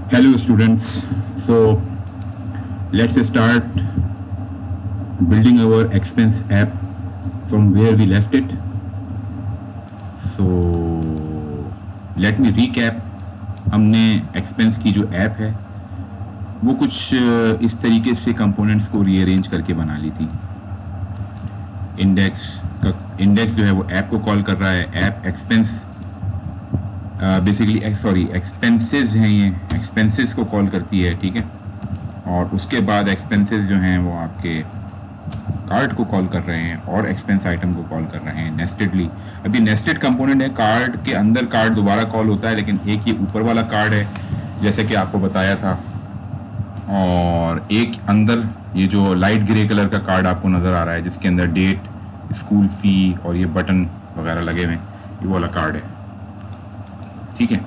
Hello students, so let's start building our expense app from where we left it. So let me recap. हमने expense की जो app है वो कुछ इस तरीके से कंपोनेंट्स को रीअरेंज करके बना ली थी। इंडेक्स जो है वो ऐप को कॉल कर रहा है, ऐप एक्सपेंस बेसिकली एक्सपेंसेस हैं, ये एक्सपेंसेस को कॉल करती है, ठीक है। और उसके बाद एक्सपेंसेस जो हैं वो आपके कार्ड को कॉल कर रहे हैं और एक्सपेंस आइटम को कॉल कर रहे हैं नेस्टेडली। अभी नेस्टेड कंपोनेंट है, कार्ड के अंदर कार्ड दोबारा कॉल होता है, लेकिन एक ये ऊपर वाला कार्ड है जैसे कि आपको बताया था, और एक अंदर ये जो लाइट ग्रे कलर का कार्ड आपको नज़र आ रहा है जिसके अंदर डेट, स्कूल फ़ी और ये बटन वगैरह लगे हुए हैं, ये वाला कार्ड है, ठीक है।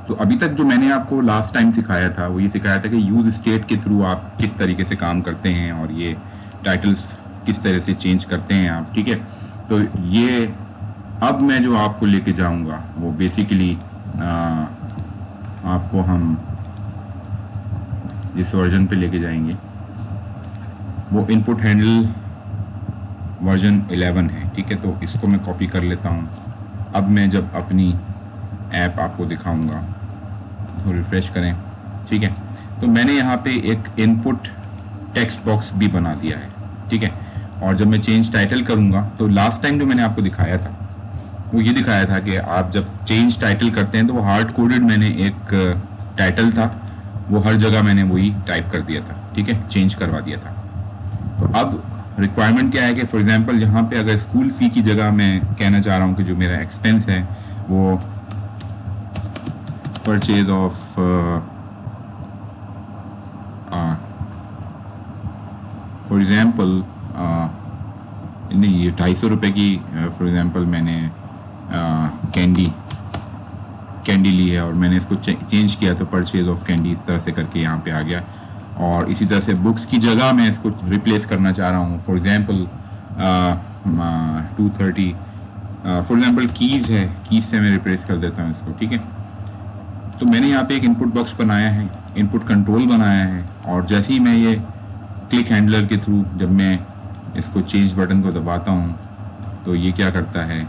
तो अभी तक जो मैंने आपको लास्ट टाइम सिखाया था वो ये सिखाया था कि यूज स्टेट के थ्रू आप किस तरीके से काम करते हैं और ये टाइटल्स किस तरह से चेंज करते हैं आप, ठीक है। तो ये अब मैं जो आपको लेके जाऊंगा वो बेसिकली आपको हम जिस वर्जन पे लेके जाएंगे वो इनपुट हैंडल वर्जन 11 है, ठीक है। तो इसको मैं कॉपी कर लेता हूँ। अब मैं जब अपनी ऐप आपको दिखाऊंगा तो रिफ्रेश करें, ठीक है। तो मैंने यहाँ पे एक इनपुट टेक्स्ट बॉक्स भी बना दिया है, ठीक है। और जब मैं चेंज टाइटल करूँगा तो लास्ट टाइम जो मैंने आपको दिखाया था वो ये दिखाया था कि आप जब चेंज टाइटल करते हैं तो वो हार्ड कोडेड मैंने एक टाइटल था वो हर जगह मैंने वही टाइप कर दिया था, ठीक है, चेंज करवा दिया था। तो अब रिक्वायरमेंट क्या है कि फॉर एग्जांपल यहाँ पे अगर स्कूल फ़ी की जगह मैं कहना चाह रहा हूँ कि जो मेरा एक्सपेंस है वो परचेज ऑफ फॉर एग्जांपल नहीं, ये 250 रुपये की फॉर एग्जांपल मैंने कैंडी ली है और मैंने इसको चेंज किया तो परचेज ऑफ कैंडी इस तरह से करके यहाँ पे आ गया। और इसी तरह से बुक्स की जगह मैं इसको रिप्लेस करना चाह रहा हूँ, for example 230 for example keys है, कीज़ से मैं रिप्लेस कर देता हूँ इसको, ठीक है। तो मैंने यहाँ पे एक इनपुट बॉक्स बनाया है, इनपुट कंट्रोल बनाया है, और जैसे ही मैं ये क्लिक हैंडलर के थ्रू जब मैं इसको चेंज बटन को दबाता हूँ तो ये क्या करता है,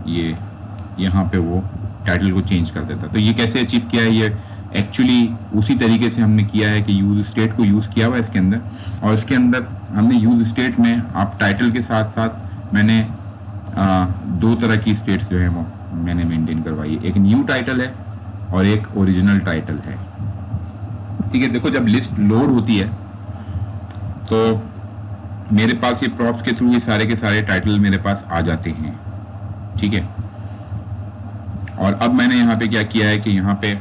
ये यहाँ पे वो टाइटल को चेंज कर देता है। तो ये कैसे अचीव किया है, ये एक्चुअली उसी तरीके से हमने किया है कि यूज स्टेट को यूज़ किया हुआ है इसके अंदर, और इसके अंदर हमने यूज स्टेट में आप टाइटल के साथ साथ मैंने दो तरह की स्टेट्स जो है वो मैंने मेंटेन करवाई है, एक न्यू टाइटल है और एक ओरिजिनल टाइटल है, ठीक है। देखो जब लिस्ट लोड होती है तो मेरे पास ये प्रॉप्स के थ्रू ये सारे के सारे टाइटल मेरे पास आ जाते हैं, ठीक है। और अब मैंने यहाँ पे क्या किया है कि यहाँ पे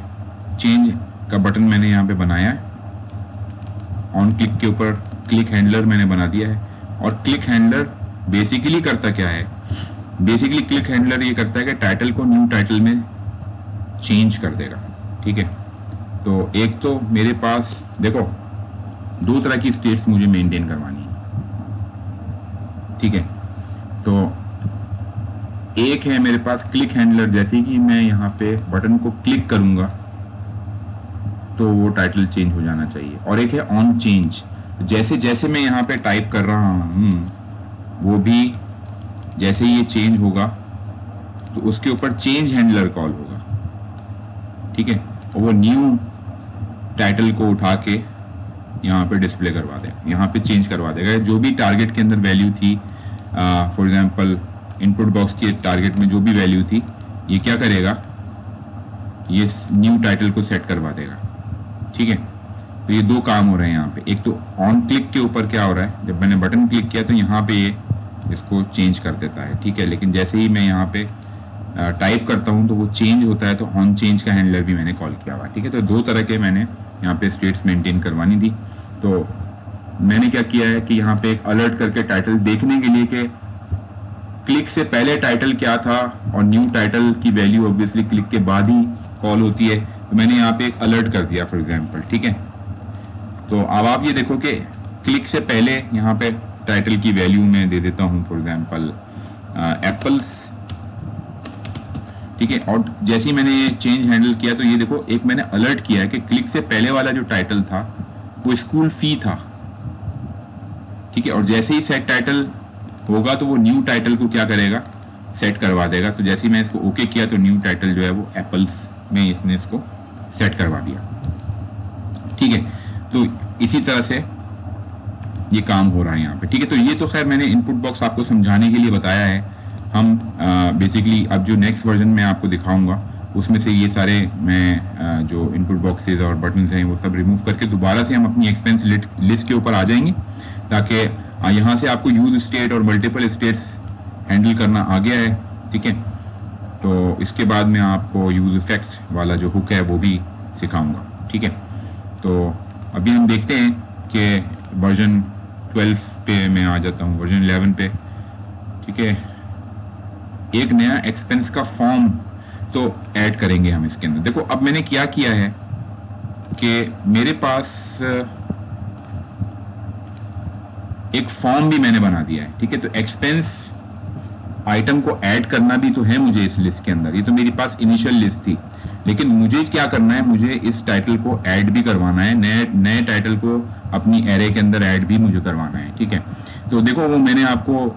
चेंज का बटन मैंने यहाँ पे बनाया है, ऑन क्लिक के ऊपर क्लिक हैंडलर मैंने बना दिया है। और क्लिक हैंडलर बेसिकली करता क्या है, बेसिकली क्लिक हैंडलर ये करता है कि टाइटल को न्यू टाइटल में चेंज कर देगा, ठीक है। तो एक तो मेरे पास देखो दो तरह की स्टेट्स मुझे मेंटेन करवानी है, ठीक है। तो एक है मेरे पास क्लिक हैंडलर, जैसे कि मैं यहाँ पे बटन को क्लिक करूंगा तो वो टाइटल चेंज हो जाना चाहिए, और एक है ऑन चेंज, जैसे जैसे मैं यहाँ पे टाइप कर रहा हूँ वो भी जैसे ये चेंज होगा तो उसके ऊपर चेंज हैंडलर कॉल होगा, ठीक है, और वो न्यू टाइटल को उठा के यहाँ पे डिस्प्ले करवा देगा, यहाँ पे चेंज करवा देगा। जो भी टारगेट के अंदर वैल्यू थी, फॉर एग्जांपल इनपुट बॉक्स के टारगेट में जो भी वैल्यू थी, ये क्या करेगा, ये न्यू टाइटल को सेट करवा देगा, ठीक है। तो ये दो काम हो रहे हैं यहाँ पे। एक तो ऑन क्लिक के ऊपर क्या हो रहा है, जब मैंने बटन क्लिक किया तो यहाँ पे ये इसको चेंज कर देता है, ठीक है। लेकिन जैसे ही मैं यहाँ पे टाइप करता हूँ तो वो चेंज होता है, तो ऑन चेंज का हैंडलर भी मैंने कॉल किया हुआ, ठीक है। तो दो तरह के मैंने यहाँ पे स्टेट्स मेंटेन करवानी थी। तो मैंने क्या किया है कि यहाँ पे एक अलर्ट करके टाइटल देखने के लिए कि क्लिक से पहले टाइटल क्या था और न्यू टाइटल की वैल्यू ऑब्वियसली क्लिक के बाद ही कॉल होती है, तो मैंने यहाँ पे एक अलर्ट कर दिया फॉर एग्जांपल, ठीक है। तो अब आप ये देखो कि क्लिक से पहले यहाँ पे टाइटल की वैल्यू मैं दे देता हूँ फॉर एग्जांपल एप्पल्स, ठीक है। और जैसे ही मैंने चेंज हैंडल किया तो ये देखो एक मैंने अलर्ट किया है कि क्लिक से पहले वाला जो टाइटल था वो स्कूल फी था, ठीक है। और जैसे ही सेट टाइटल होगा तो वो न्यू टाइटल को क्या करेगा, सेट करवा देगा। तो जैसे ही मैं इसको ओके किया तो न्यू टाइटल जो है वो एप्पल्स में इसने इसको सेट करवा दिया, ठीक है। तो इसी तरह से ये काम हो रहा है यहाँ पे, ठीक है। तो ये तो खैर मैंने इनपुट बॉक्स आपको समझाने के लिए बताया है। हम बेसिकली अब जो नेक्स्ट वर्जन में आपको दिखाऊंगा उसमें से ये सारे मैं जो इनपुट बॉक्सेस और बटन्स हैं वो सब रिमूव करके दोबारा से हम अपनी एक्सपेंस लिस्ट के ऊपर आ जाएंगे, ताकि यहाँ से आपको यूज स्टेट और मल्टीपल स्टेट्स हैंडल करना आ गया है, ठीक है। तो इसके बाद मैं आपको यूज इफेक्ट्स वाला जो हुक है वो भी सिखाऊंगा, ठीक है। तो अभी हम देखते हैं कि वर्जन 12 पे मैं आ जाता हूँ, वर्जन 11 पे, ठीक है। एक नया एक्सपेंस का फॉर्म तो ऐड करेंगे हम इसके अंदर। देखो अब मैंने क्या किया है कि मेरे पास एक फॉर्म भी मैंने बना दिया है, ठीक है। तो एक्सपेंस आइटम को ऐड करना भी तो है मुझे इस लिस्ट के अंदर। ये तो मेरे पास इनिशियल लिस्ट थी, लेकिन मुझे क्या करना है, मुझे इस टाइटल को ऐड भी करवाना है, नए टाइटल को अपनी एरे के अंदर ऐड भी मुझे करवाना है, ठीक है। तो देखो वो मैंने आपको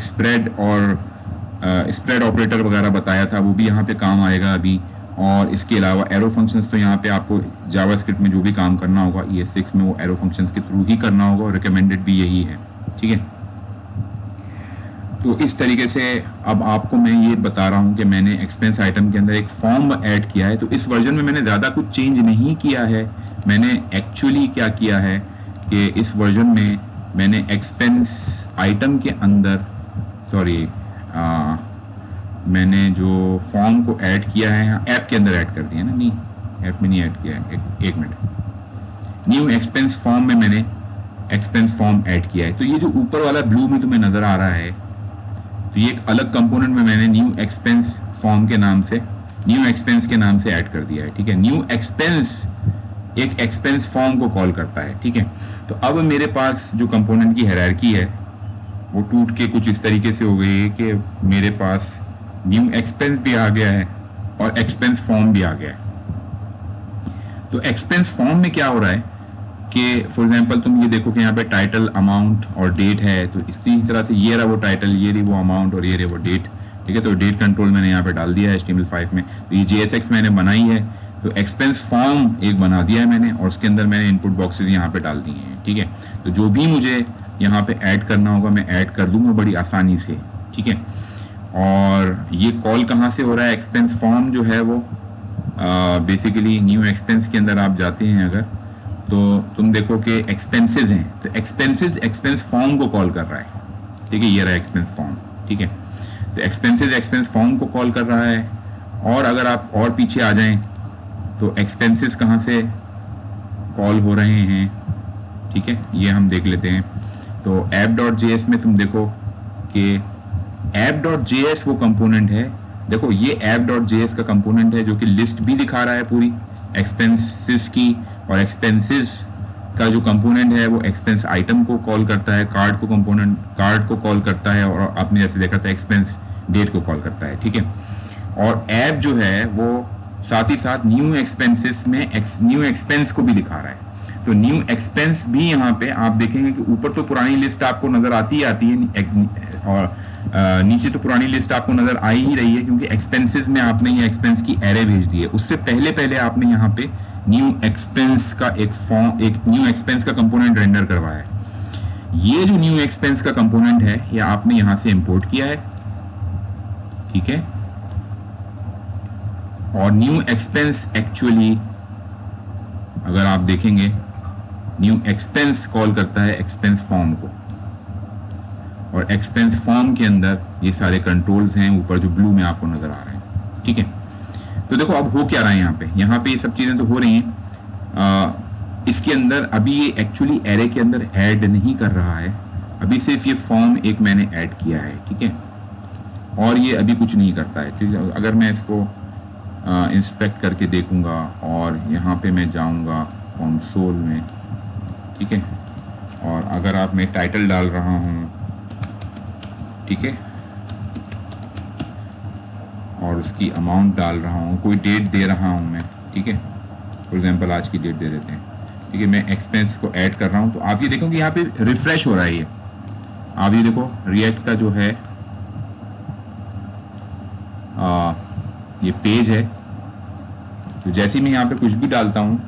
स्प्रेड और स्प्रेड ऑपरेटर वगैरह बताया था, वो भी यहाँ पे काम आएगा अभी। और इसके अलावा एरो फंक्शंस तो यहाँ पे आपको जावास्क्रिप्ट में जो भी काम करना होगा ES6 में वो एरो फंक्शंस के थ्रू ही करना होगा, और रिकमेंडेड भी यही है, ठीक है। तो इस तरीके से अब आपको मैं ये बता रहा हूँ कि मैंने एक्सपेंस आइटम के अंदर एक फॉर्म ऐड किया है। तो इस वर्जन में मैंने ज़्यादा कुछ चेंज नहीं किया है। मैंने एक्चुअली क्या किया है कि इस वर्जन में मैंने एक्सपेंस आइटम के अंदर मैंने जो फॉर्म को ऐड किया है यहाँ ऐप के अंदर ऐड कर दिया ना, नहीं ऐप में नहीं ऐड किया है, एक मिनट। न्यू एक्सपेंस फॉर्म में मैंने एक्सपेंस फॉर्म ऐड किया है। तो ये जो ऊपर वाला ब्लू में तुम्हें नज़र आ रहा है, तो ये एक अलग कंपोनेंट में मैंने न्यू एक्सपेंस फॉर्म के नाम से, न्यू एक्सपेंस के नाम से ऐड कर दिया है, ठीक है। न्यू एक्सपेंस एक एक्सपेंस फॉर्म को कॉल करता है, ठीक है। तो अब मेरे पास जो कंपोनेंट की हायरार्की है वो टूट के कुछ इस तरीके से हो गई है कि मेरे पास न्यू एक्सपेंस भी आ गया है और एक्सपेंस फॉर्म भी आ गया है। तो एक्सपेंस फॉर्म में क्या हो रहा है कि फॉर एग्जांपल तुम ये देखो कि यहाँ पे टाइटल, अमाउंट और डेट है। तो इसी तरह से ये रहा वो टाइटल, ये रही वो अमाउंट और ये रही वो डेट, ठीक है। तो डेट कंट्रोल मैंने यहाँ पे डाल दिया है HTML5 में। तो ये JSX मैंने बनाई है। तो एक्सपेंस फॉर्म एक बना दिया है मैंने, और उसके अंदर मैंने इनपुट बॉक्सेस यहाँ पे डाल दिए हैं, ठीक है। तो जो भी मुझे यहाँ पे ऐड करना होगा मैं ऐड कर दूंगा बड़ी आसानी से, ठीक है। और ये कॉल कहाँ से हो रहा है, एक्सपेंस फॉर्म जो है वो बेसिकली न्यू एक्सपेंस के अंदर आप जाते हैं अगर, तो तुम देखो कि एक्सपेंसेस हैं, तो एक्सपेंसेस एक्सपेंस फॉर्म को कॉल कर रहा है, ठीक है। ये रहा एक्सपेंस फॉर्म, ठीक है। तो एक्सपेंसेस एक्सपेंस फॉर्म को कॉल कर रहा है। और अगर आप और पीछे आ जाएं तो एक्सपेंसेस कहाँ से कॉल हो रहे हैं, ठीक है, ये हम देख लेते हैं। तो app.js में तुम देखो कि app.js वो कंपोनेंट है। देखो ये app.js का कंपोनेंट है जो कि लिस्ट भी दिखा रहा है पूरी एक्सपेंसेस की, और एक्सपेंसेस का जो कंपोनेंट है वो एक्सपेंस आइटम को कॉल करता है, कार्ड को कॉल करता है, और आपने जैसे देखा था एक्सपेंस डेट को कॉल करता है, ठीक है। और ऐप जो है वो साथ ही साथ न्यू एक्सपेंसेस में न्यू एक्सपेंस को भी दिखा रहा है। तो न्यू एक्सपेंस भी यहाँ पे आप देखेंगे कि ऊपर तो पुरानी लिस्ट आपको नजर आती है, और नीचे तो पुरानी लिस्ट आपको नजर आ ही रही है, क्योंकि एक्सपेंसेस में आपने ये एक्सपेंस की एरे भेज दी है। उससे पहले आपने यहाँ पे न्यू एक्सपेंस का एक न्यू एक्सपेंस का कंपोनेंट रेंडर करवाया है। ये जो न्यू एक्सपेंस का कंपोनेंट है ये आपने यहां से इंपोर्ट किया है, ठीक है। और न्यू एक्सपेंस एक्चुअली अगर आप देखेंगे न्यू एक्सपेंस कॉल करता है एक्सपेंस फॉर्म को, और एक्सपेंस फॉर्म के अंदर ये सारे कंट्रोल्स हैं ऊपर जो ब्लू में आपको नजर आ रहे हैं, ठीक है। तो देखो अब हो क्या रहा है यहाँ पे ये सब चीजें तो हो रही हैं। इसके अंदर अभी ये एक्चुअली एरे के अंदर ऐड नहीं कर रहा है, अभी सिर्फ ये फॉर्म एक मैंने ऐड किया है, ठीक है। और ये अभी कुछ नहीं करता है, ठीक है। अगर मैं इसको इंस्पेक्ट करके देखूंगा और यहाँ पे मैं जाऊंगा कंसोल में, ठीक है। और अगर आप मैं टाइटल डाल रहा हूँ, ठीक है, और उसकी अमाउंट डाल रहा हूँ, कोई डेट दे रहा हूँ मैं, ठीक है, फॉर एग्जांपल आज की डेट दे देते हैं, ठीक है, मैं एक्सपेंस को ऐड कर रहा हूँ, तो आप ये देखो कि यहाँ पे रिफ्रेश हो रहा है। ये आप ये देखो रिएक्ट का जो है ये पेज है, तो जैसे ही मैं यहाँ पे कुछ भी डालता हूँ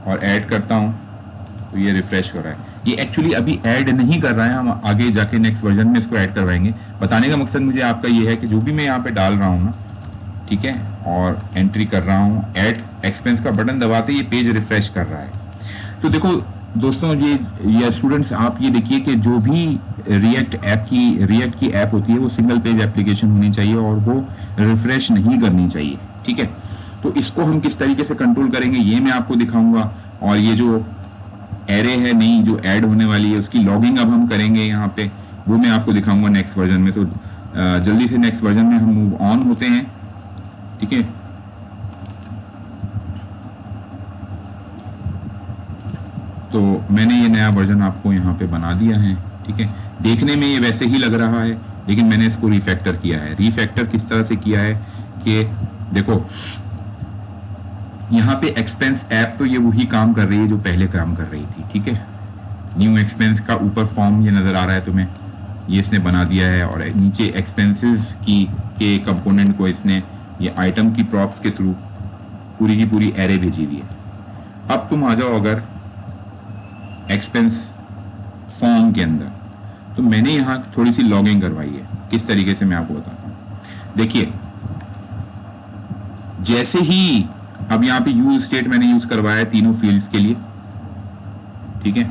और ऐड करता हूँ तो ये रिफ्रेश हो रहा है। ये एक्चुअली अभी ऐड नहीं कर रहा है, हम आगे जाके नेक्स्ट वर्जन में इसको ऐड करवाएंगे। बताने का मकसद मुझे आपका ये है कि जो भी मैं यहाँ पे डाल रहा हूँ ना, ठीक है, और एंट्री कर रहा हूँ, ऐड एक्सपेंस का बटन दबाते ये पेज रिफ्रेश कर रहा है। तो देखो दोस्तों, ये स्टूडेंट्स आप ये देखिए कि जो भी रिएक्ट की ऐप होती है वो सिंगल पेज एप्लीकेशन होनी चाहिए और वो रिफ्रेश नहीं करनी चाहिए, ठीक है। तो इसको हम किस तरीके से कंट्रोल करेंगे ये मैं आपको दिखाऊंगा, और ये जो एरे है नहीं जो ऐड होने वाली है उसकी लॉगिंग अब हम करेंगे यहाँ पे, वो मैं आपको दिखाऊंगा नेक्स्ट वर्जन में। तो जल्दी से नेक्स्ट वर्जन में हम मूव ऑन होते हैं, ठीक है। तो मैंने ये नया वर्जन आपको यहाँ पे बना दिया है, ठीक है। देखने में ये वैसे ही लग रहा है लेकिन मैंने इसको रिफैक्टर किया है। रिफैक्टर किस तरह से किया है कि देखो यहाँ पे एक्सपेंस ऐप तो ये वही काम कर रही है जो पहले काम कर रही थी, ठीक है। न्यू एक्सपेंस का ऊपर फॉर्म ये नज़र आ रहा है तुम्हें, ये इसने बना दिया है, और नीचे एक्सपेंसेस के कंपोनेंट को इसने ये आइटम की प्रॉप्स के थ्रू पूरी की पूरी एरे भेजी हुई है। अब तुम आ जाओ अगर एक्सपेंस फॉर्म के अंदर, तो मैंने यहाँ थोड़ी सी लॉगिंग करवाई है। किस तरीके से मैं आपको बताता हूँ, देखिए जैसे ही अब यहाँ पे यूज स्टेट मैंने यूज करवाया है तीनों फील्ड्स के लिए, ठीक है।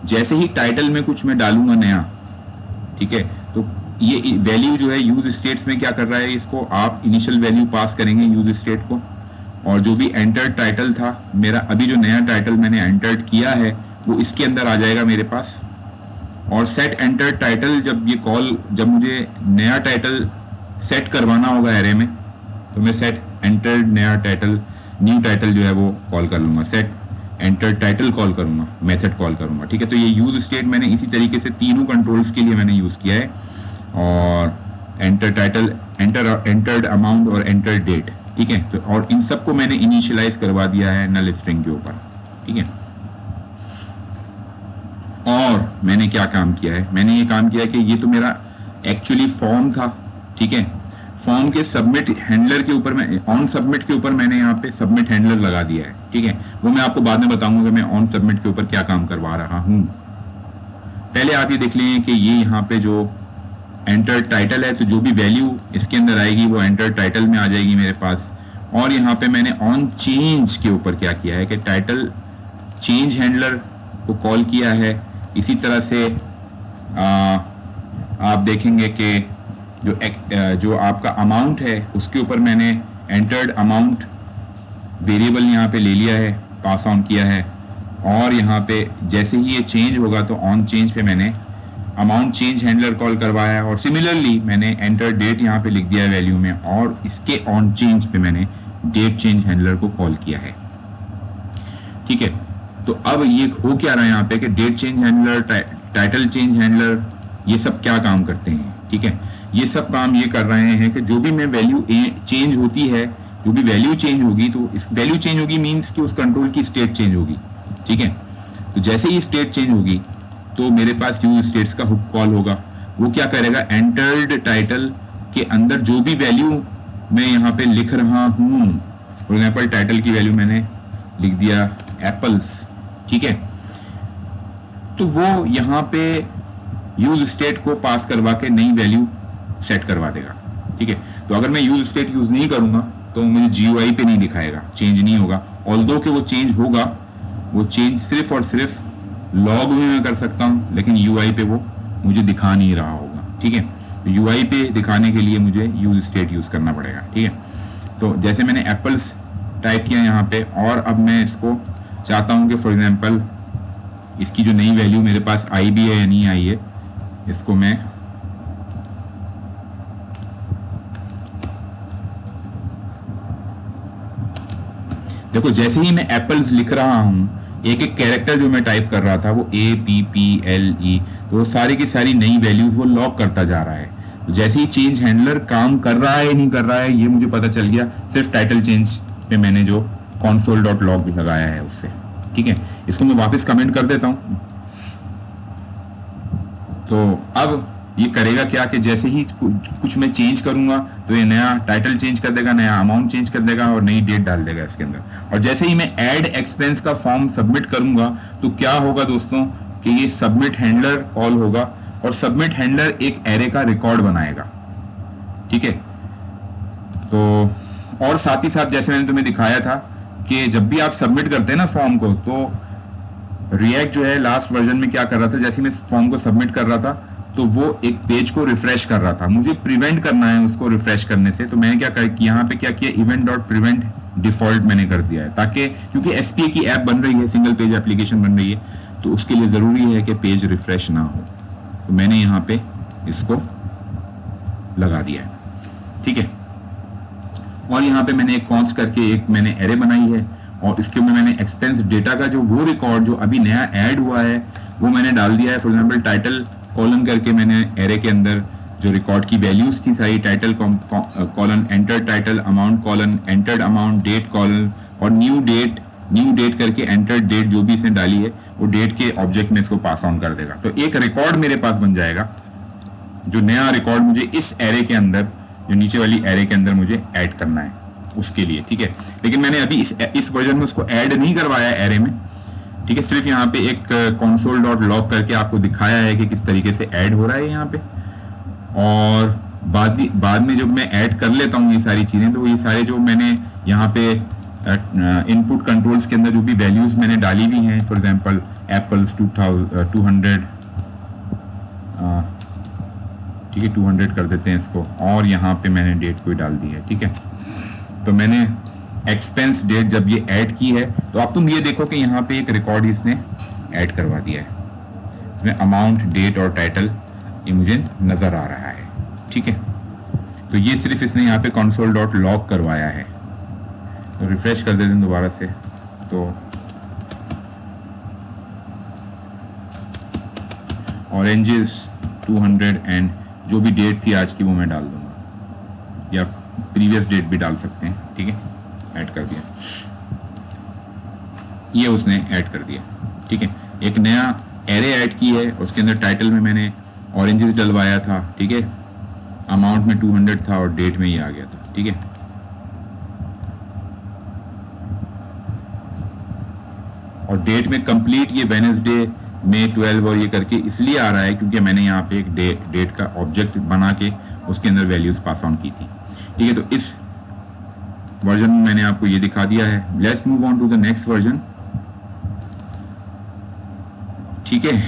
जैसे ही टाइटल में कुछ मैं डालूंगा नया, ठीक है, तो ये वैल्यू जो है यूज स्टेट्स में क्या कर रहा है, इसको आप इनिशियल वैल्यू पास करेंगे यूज स्टेट को, और जो भी एंटर्ड टाइटल था मेरा, अभी जो नया टाइटल मैंने एंटर्ड किया है वो इसके अंदर आ जाएगा मेरे पास। और सेट एंटर्ड टाइटल, जब मुझे नया टाइटल सेट करवाना होगा एरे में, तो मैं सेट एंटर्ड नया टाइटल, न्यू टाइटल जो है वो कॉल कर लूंगा, सेट एंटर टाइटल कॉल करूंगा, मेथड कॉल करूंगा, ठीक है। तो ये यूज स्टेट मैंने इसी तरीके से तीनों कंट्रोल्स के लिए मैंने यूज किया है, और एंटर टाइटल, एंटर्ड अमाउंट और एंटर डेट, ठीक है। तो और इन सबको मैंने इनिशियलाइज करवा दिया है नल स्ट्रिंग के ऊपर, ठीक है। और मैंने क्या काम किया है, मैंने ये काम किया कि ये तो मेरा एक्चुअली फॉर्म था, ठीक है। फॉर्म के सबमिट हैंडलर के ऊपर मैं ऑन सबमिट के ऊपर मैंने यहाँ पे सबमिट हैंडलर लगा दिया है, ठीक है। वो मैं आपको बाद में बताऊंगा कि मैं ऑन सबमिट के ऊपर क्या काम करवा रहा हूँ। पहले आप ये देख लें कि ये यहाँ पे जो एंटर टाइटल है, तो जो भी वैल्यू इसके अंदर आएगी वो एंटर टाइटल में आ जाएगी मेरे पास। और यहाँ पे मैंने ऑन चेंज के ऊपर क्या किया है कि टाइटल चेंज हैंडलर को कॉल किया है। इसी तरह से आप देखेंगे कि जो आपका अमाउंट है उसके ऊपर मैंने एंटर्ड अमाउंट वेरिएबल यहाँ पे ले लिया है, पास ऑन किया है। और यहाँ पे जैसे ही ये चेंज होगा तो ऑन चेंज पे मैंने अमाउंट चेंज हैंडलर कॉल करवाया है। और सिमिलरली मैंने एंटर डेट यहाँ पे लिख दिया है वैल्यू में, और इसके ऑन चेंज पे मैंने डेट चेंज हैंडलर को कॉल किया है, ठीक है। तो अब ये हो क्या रहा है यहाँ पे कि date change handler, title change handler, ये सब क्या काम करते हैं, ठीक है। ये सब काम ये कर रहे हैं कि जो भी मैं वैल्यू चेंज होती है, जो भी वैल्यू चेंज होगी, तो इस वैल्यू चेंज होगी मींस कि उस कंट्रोल की स्टेट चेंज होगी, ठीक है। तो जैसे ही स्टेट चेंज होगी तो मेरे पास यूज स्टेट्स का हुक कॉल होगा। वो क्या करेगा, एंटर्ड टाइटल के अंदर जो भी वैल्यू मैं यहाँ पे लिख रहा हूँ, फॉर एग्जाम्पल टाइटल की वैल्यू मैंने लिख दिया एप्पल्स, ठीक है। तो वो यहाँ पे यूज स्टेट को पास करवा के नई वैल्यू सेट करवा देगा, ठीक है। तो अगर मैं यूज स्टेट यूज नहीं करूंगा तो मुझे GUI पे नहीं दिखाएगा, चेंज नहीं होगा। ऑल्दो कि वो चेंज होगा, वो चेंज सिर्फ और सिर्फ लॉग में मैं कर सकता हूं, लेकिन UI पे वो मुझे दिखा नहीं रहा होगा, ठीक है। तो UI पे दिखाने के लिए मुझे यूज स्टेट यूज करना पड़ेगा, ठीक है। तो जैसे मैंने एप्पल्स टाइप किया यहाँ पे, और अब मैं इसको चाहता हूँ कि फॉर एग्जाम्पल इसकी जो नई वैल्यू मेरे पास आई भी है या नहीं आई है, इसको मैं देखो जैसे ही मैं एप्पल्स लिख रहा हूं, एक एक कैरेक्टर जो मैं टाइप कर रहा था वो APPLE, तो वो सारी की सारी नई वैल्यूज वो लॉक करता जा रहा है। जैसे ही चेंज हैंडलर काम कर रहा है नहीं कर रहा है ये मुझे पता चल गया सिर्फ टाइटल चेंज पे मैंने जो console.log भी लगाया है उससे। ठीक है, इसको मैं वापस कमेंट कर देता हूं। तो अब ये करेगा क्या कि जैसे ही कुछ मैं चेंज करूंगा तो ये नया टाइटल चेंज कर देगा, नया अमाउंट चेंज कर देगा और नई डेट डाल देगा इसके अंदर। और जैसे ही मैं ऐड एक्सपेंस का फॉर्म सबमिट करूंगा तो क्या होगा दोस्तों कि ये सबमिट हैंडलर कॉल होगा और सबमिट हैंडलर एक एरे का रिकॉर्ड बनाएगा। ठीक है, तो और साथ ही साथ जैसे मैंने तुम्हें दिखाया था कि जब भी आप सबमिट करते हैं ना फॉर्म को, तो रिएक्ट जो है लास्ट वर्जन में क्या कर रहा था, जैसे मैं फॉर्म को सबमिट कर रहा था तो वो एक पेज को रिफ्रेश कर रहा था। मुझे प्रिवेंट करना है उसको रिफ्रेश करने से, तो मैंने क्या कर यहाँ पे क्या किया, इवेंट डॉट प्रिवेंट डिफॉल्ट मैंने कर दिया है, ताकि क्योंकि एसपीए की ऐप बन रही है, सिंगल पेज एप्लीकेशन बन रही है, तो उसके लिए ज़रूरी है कि पेज रिफ्रेश ना हो। तो मैंने यहाँ पे इसको लगा दिया है। ठीक है, और यहाँ पे मैंने एक कॉन्स करके एक मैंने एरे बनाई है और इसके में मैंने एक्सपेंस डेटा का जो वो रिकॉर्ड जो अभी नया ऐड हुआ है वो मैंने डाल दिया है। फॉर एग्जांपल टाइटल कॉलन करके मैंने एरे के अंदर जो रिकॉर्ड की वैल्यूज थी सारी, title colon enter title, amount colon entered amount, date colon और न्यू डेट करके एंटर्ड डेट जो भी इसने डाली है वो डेट के ऑब्जेक्ट में इसको पास ऑन कर देगा। तो एक रिकॉर्ड मेरे पास बन जाएगा, जो नया रिकॉर्ड मुझे इस एरे के अंदर, जो नीचे वाली एरे के अंदर मुझे ऐड करना है उसके लिए। ठीक है, लेकिन मैंने अभी इस वर्जन में उसको ऐड नहीं करवाया एरे में। ठीक है, सिर्फ यहाँ पे एक console.log करके आपको दिखाया है कि किस तरीके से ऐड हो रहा है यहाँ पे। और बाद में जब मैं ऐड कर लेता हूँ ये सारी चीज़ें, तो ये सारे जो मैंने यहाँ पे इनपुट कंट्रोल्स के अंदर जो भी वैल्यूज मैंने डाली हुई हैं, फॉर एग्जांपल एप्पल्स 200, ठीक है 200 कर देते हैं इसको, और यहाँ पे मैंने डेट को डाल दी है। ठीक है, तो मैंने एक्सपेंस डेट जब ये ऐड की है तो अब तुम ये देखो कि यहाँ पे एक रिकॉर्ड इसने ऐड करवा दिया है, इसमें अमाउंट, डेट और टाइटल ये मुझे नज़र आ रहा है। ठीक है, तो ये सिर्फ इसने यहाँ पे console.log करवाया है। तो रिफ्रेश कर देते हैं दोबारा से, तो ऑरेंजेस 200 एंड जो भी डेट थी आज की वो मैं डाल दूंगा, या प्रीवियस डेट भी डाल सकते हैं। ठीक है, ऐड कर दिया, ये उसने ऐड कर दिया। ठीक है, एक नया एरे ऐड की है, उसके अंदर टाइटल में मैंने ऑरेंजेस डलवाया था। ठीक है, अमाउंट में 200 था और डेट में ये आ गया था। ठीक है, और डेट में कंप्लीट ये वेडनेसडे में 12 और ये करके इसलिए आ रहा है क्योंकि मैंने यहाँ पे एक डेट का ऑब्जेक्ट बना के उसके अंदर वैल्यूज पास ऑन की थी। ठीक है, तो इस वर्जन में मैंने आपको ये दिखा दिया है। Let's move on to the next version. ठीक है,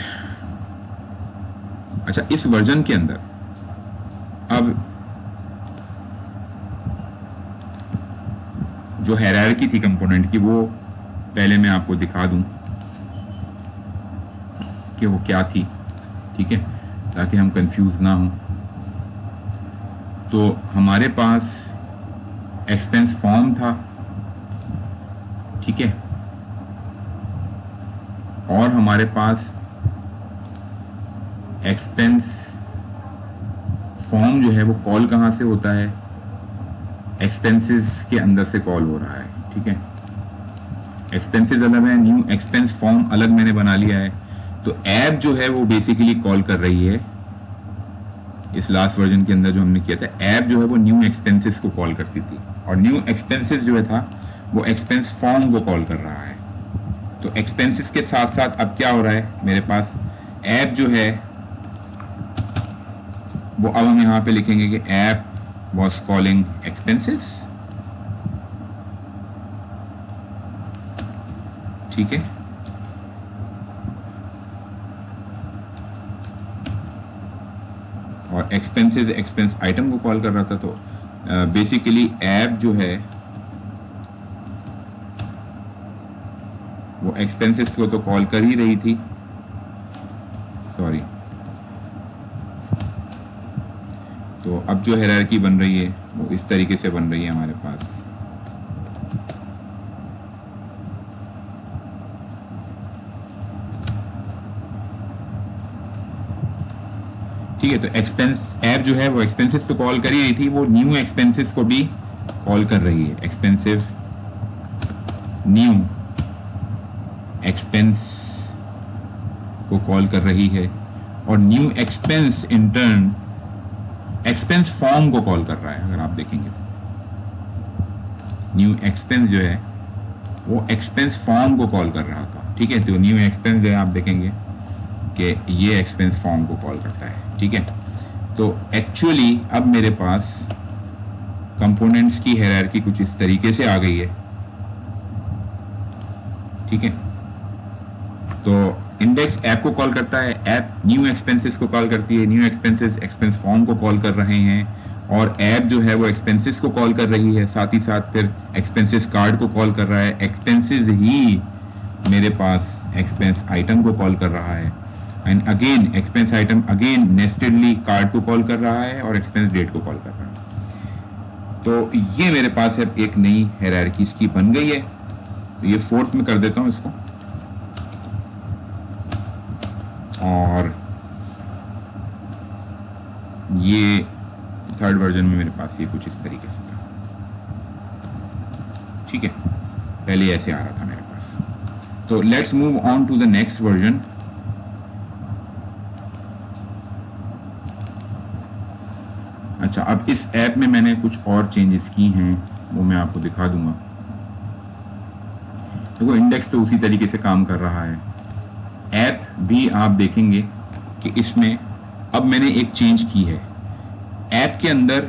अच्छा, इस वर्जन के अंदर अब जो हायरार्की थी कंपोनेंट की वो पहले मैं आपको दिखा दूं कि वो क्या थी। ठीक है, ताकि हम कंफ्यूज ना हो। तो हमारे पास एक्सपेंस फॉर्म था। ठीक है, और हमारे पास एक्सपेंस फॉर्म जो है वो कॉल कहाँ से होता है, एक्सपेंसेस के अंदर से कॉल हो रहा है। ठीक है, एक्सपेंसेस अलग है, न्यू एक्सपेंस फॉर्म अलग मैंने बना लिया है। तो ऐप जो है वो बेसिकली कॉल कर रही है, इस लास्ट वर्जन के अंदर जो हमने किया था, ऐप जो है वो न्यू एक्सपेंसेस को कॉल करती थी, और न्यू एक्सपेंसेस जो है था वो एक्सपेंस फॉर्म को कॉल कर रहा है। तो एक्सपेंसेस के साथ साथ अब क्या हो रहा है, मेरे पास ऐप जो है वो, अब हम यहाँ पे लिखेंगे कि ऐप वॉज कॉलिंग एक्सपेंसेस। ठीक है, और एक्सपेंसेस एक्सपेंस आइटम को कॉल कर रहा था। तो बेसिकली ऐप जो है वो एक्सपेंसेस को तो कॉल कर ही रही थी, सॉरी। तो अब जो हायरार्की बन रही है वो इस तरीके से बन रही है हमारे पास। ठीक है। तो एक्सपेंस ऐप जो है वो एक्सपेंसेस तो कॉल कर ही रही थी, वो न्यू एक्सपेंसेस को भी कॉल कर रही है। एक्सपेंसिव न्यू एक्सपेंस को कॉल कर रही है, और new expense in turn expense form को कॉल कर रहा है। अगर आप देखेंगे तो न्यू एक्सपेंस जो है वो एक्सपेंस फॉर्म को कॉल कर रहा था, ठीक है। तो न्यू एक्सपेंस जो है आप देखेंगे कि ये एक्सपेंस फॉर्म को कॉल करता है, ठीक है। तो एक्चुअली अब मेरे पास कंपोनेंट्स की हायरार्की कुछ इस तरीके से आ गई है, ठीक है। तो इंडेक्स ऐप को कॉल करता है, ऐप न्यू एक्सपेंसेस को कॉल करती है, न्यू एक्सपेंसेस एक्सपेंस फॉर्म को कॉल कर रहे हैं, और ऐप जो है वो एक्सपेंसेस को कॉल कर रही है, साथ ही साथ फिर एक्सपेंसेस कार्ड को कॉल कर रहा है। एक्सपेंसेस ही मेरे पास एक्सपेंस आइटम को कॉल कर रहा है, and again expense item again nestedly card को कॉल कर रहा है और एक्सपेंस डेट को कॉल कर रहा है। तो ये मेरे पास अब एक नई हायरार्की इसकी बन गई है। तो ये फोर्थ में कर देता हूं इसको, और ये थर्ड वर्जन में मेरे पास ये कुछ इस तरीके से था, ठीक है। पहले ऐसे आ रहा था मेरे पास। तो let's move on to the next version. अच्छा, अब इस ऐप में मैंने कुछ और चेंजेस की हैं, वो मैं आपको दिखा दूंगा। देखो, इंडेक्स तो उसी तरीके से काम कर रहा है, ऐप भी आप देखेंगे कि इसमें अब मैंने एक चेंज की है। ऐप के अंदर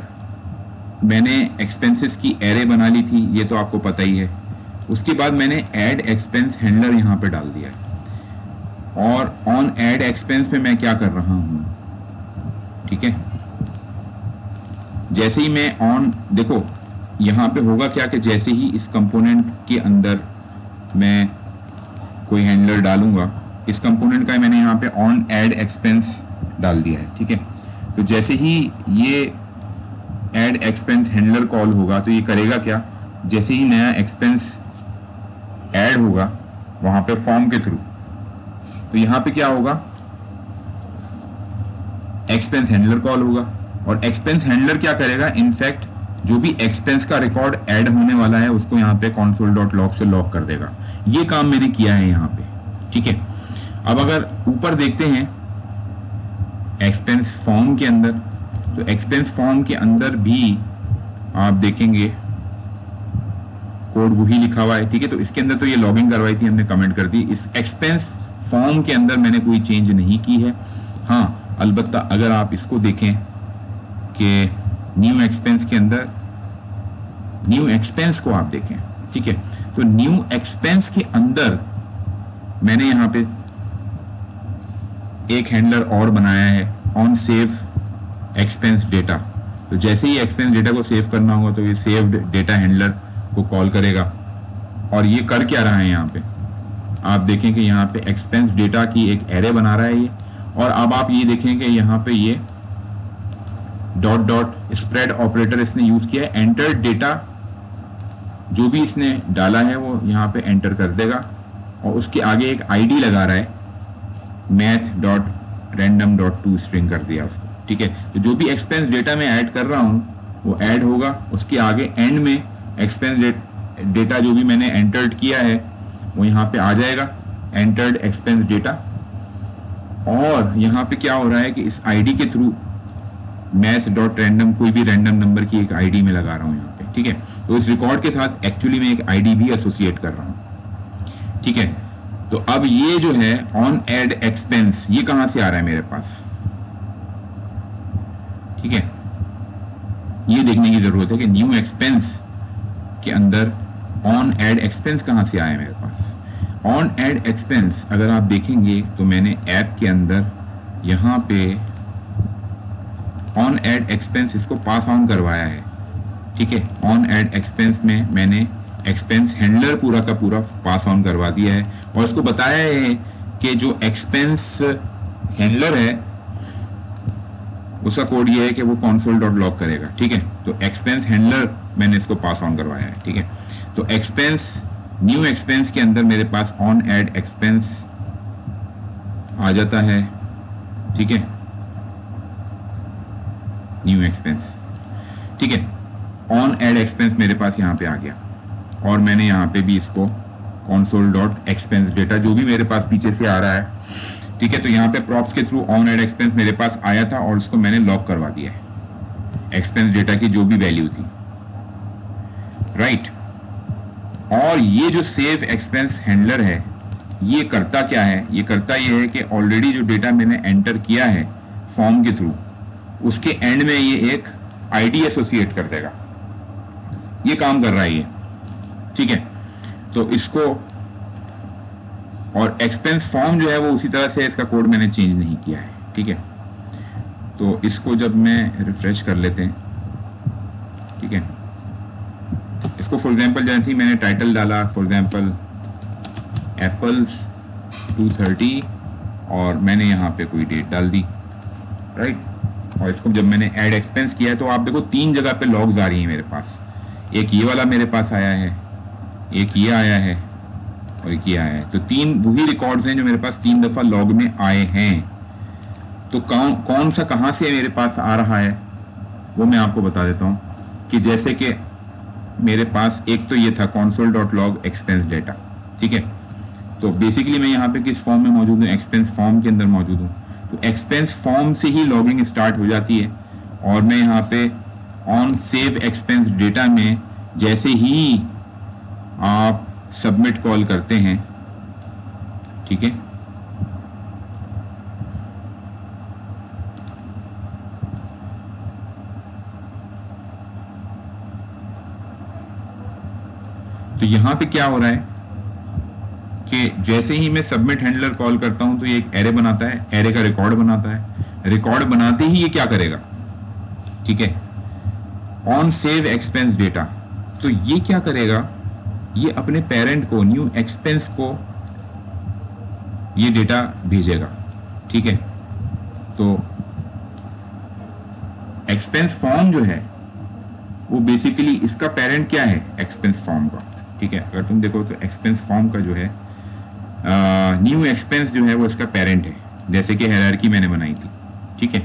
मैंने एक्सपेंसेस की एरे बना ली थी, ये तो आपको पता ही है। उसके बाद मैंने ऐड एक्सपेंस हैंडलर यहाँ पे डाल दिया है, और ऑन ऐड एक्सपेंस पे मैं क्या कर रहा हूँ, ठीक है। जैसे ही मैं ऑन, देखो यहाँ पे होगा क्या कि जैसे ही इस कंपोनेंट के अंदर मैं कोई हैंडलर डालूंगा, इस कंपोनेंट का मैंने यहाँ पे ऑन ऐड एक्सपेंस डाल दिया है, ठीक है। तो जैसे ही ये ऐड एक्सपेंस हैंडलर कॉल होगा तो ये करेगा क्या, जैसे ही नया एक्सपेंस ऐड होगा वहां पे फॉर्म के थ्रू, तो यहाँ पे क्या होगा, एक्सपेंस हैंडलर कॉल होगा, और एक्सपेंस हैंडलर क्या करेगा, इनफैक्ट जो भी एक्सपेंस का रिकॉर्ड ऐड होने वाला है उसको यहाँ पे console.log से लॉक कर देगा। ये काम मैंने किया है यहाँ पे, ठीक है। अब अगर ऊपर देखते हैं एक्सपेंस फॉर्म के अंदर, तो एक्सपेंस फॉर्म के अंदर भी आप देखेंगे कोड वही लिखा हुआ है, ठीक है। तो इसके अंदर तो ये लॉगिन करवाई थी हमने, कमेंट कर दी। इस एक्सपेंस फॉर्म के अंदर मैंने कोई चेंज नहीं की है। हाँ, अलबत्ता अगर आप इसको देखें कि न्यू एक्सपेंस के अंदर न्यू एक्सपेंस को आप देखें, ठीक है। तो न्यू एक्सपेंस के अंदर मैंने यहाँ पे एक हैंडलर और बनाया है, ऑन सेव एक्सपेंस डेटा। तो जैसे ही एक्सपेंस डेटा को सेव करना होगा तो ये सेव्ड डेटा हैंडलर को कॉल करेगा। और ये कर क्या रहा है, यहाँ पे आप देखें कि यहाँ पे एक्सपेंस डेटा की एक एरे बना रहा है ये। और अब आप ये देखें कि यहाँ पे ये डॉट डॉट स्प्रेड ऑपरेटर इसने यूज किया है। एंटर डेटा जो भी इसने डाला है वो यहाँ पे एंटर कर देगा, और उसके आगे एक आईडी लगा रहा है, math.random.to स्ट्रिंग कर दिया उसको, ठीक है। तो जो भी एक्सपेंस डेटा मैं ऐड कर रहा हूँ वो ऐड होगा, उसके आगे एंड में एक्सपेंस डेटा जो भी मैंने एंटर्ड किया है वो यहाँ पे आ जाएगा, एंटर्ड एक्सपेंस डेटा। और यहाँ पे क्या हो रहा है कि इस आईडी के थ्रू math.random कोई भी रैंडम नंबर की एक आईडी में लगा रहा हूँ यहाँ पे, ठीक है। तो इस रिकॉर्ड के साथ एक्चुअली मैं एक आईडी भी एसोसिएट कर रहा हूँ, ठीक है। तो अब ये जो है ऑन ऐड एक्सपेंस, ये कहां से आ रहा है मेरे पास, ठीक है। ये देखने की जरूरत है कि न्यू एक्सपेंस के अंदर ऑन ऐड एक्सपेंस कहां से आया मेरे पास। ऑन ऐड एक्सपेंस अगर आप देखेंगे तो मैंने ऐप के अंदर यहां पे ऑन ऐड एक्सपेंस इसको पास ऑन करवाया है, ठीक है। ऑन ऐड एक्सपेंस में मैंने एक्सपेंस हैंडलर पूरा का पूरा पास ऑन करवा दिया है, और इसको बताया है कि जो एक्सपेंस हैंडलर है उसका कोड ये है कि वो console.log करेगा, ठीक है। तो एक्सपेंस हैंडलर मैंने इसको पास ऑन करवाया है, ठीक है। तो एक्सपेंस न्यू एक्सपेंस के अंदर मेरे पास ऑन ऐड एक्सपेंस आ जाता है, ठीक है। न्यू एक्सपेंस, ठीक है। ऑन एड एक्सपेंस मेरे पास यहाँ पे आ गया और मैंने यहाँ पे भी इसको console डॉट एक्सपेंस डेटा जो भी मेरे पास पीछे से आ रहा है, ठीक है। तो यहाँ पे प्रॉप्स के थ्रू ऑन एड एक्सपेंस मेरे पास आया था और उसको मैंने लॉक करवा दिया है, एक्सपेंस डेटा की जो भी वैल्यू थी, राइट। और ये जो सेव एक्सपेंस हैंडलर है ये करता क्या है, ये करता ये है कि ऑलरेडी जो डेटा मैंने एंटर किया है फॉर्म के थ्रू, उसके एंड में ये एक आईडी एसोसिएट कर देगा, ये काम कर रहा है ये, ठीक है। तो इसको, और एक्सपेंस फॉर्म जो है वो उसी तरह से, इसका कोड मैंने चेंज नहीं किया है, ठीक है। तो इसको जब मैं रिफ्रेश कर लेते हैं, ठीक है, इसको फॉर एग्जांपल जैसे ही मैंने टाइटल डाला, फॉर एग्जांपल एप्पल्स 230 और मैंने यहाँ पे कोई डेट डाल दी, राइट। और इसको जब मैंने ऐड एक्सपेंस किया है तो आप देखो 3 जगह पे लॉग्स आ रही हैं मेरे पास, एक ये वाला मेरे पास आया है, एक ये आया है और एक ये आया है। तो 3 वही रिकॉर्ड्स हैं जो मेरे पास 3 दफा लॉग में आए हैं। तो कौन सा कहाँ से मेरे पास आ रहा है वो मैं आपको बता देता हूँ कि जैसे कि मेरे पास एक तो ये था console.log एक्सपेंस डेटा, ठीक है। तो बेसिकली मैं यहाँ पे किस फॉर्म में मौजूद हूँ, एक्सपेंस फॉर्म के अंदर मौजूद हूँ। तो एक्सपेंस फॉर्म से ही लॉगिंग स्टार्ट हो जाती है और मैं यहाँ पे ऑन सेव एक्सपेंस डेटा में जैसे ही आप सबमिट कॉल करते हैं, ठीक है, तो यहां पे क्या हो रहा है कि जैसे ही मैं सबमिट हैंडलर कॉल करता हूं तो ये एक एरे बनाता है, एरे का रिकॉर्ड बनाता है, रिकॉर्ड बनाते ही ये क्या करेगा, ठीक है, ऑन सेव एक्सपेंस डेटा। तो ये क्या करेगा, ये अपने पेरेंट को, न्यू एक्सपेंस को ये डेटा भेजेगा, ठीक है। तो एक्सपेंस फॉर्म जो है वो बेसिकली इसका पेरेंट क्या है, एक्सपेंस फॉर्म का, ठीक है। अगर तुम देखो तो एक्सपेंस फॉर्म का जो है न्यू एक्सपेंस जो है वो इसका पेरेंट है, जैसे कि हायरार्की मैंने बनाई थी, ठीक है।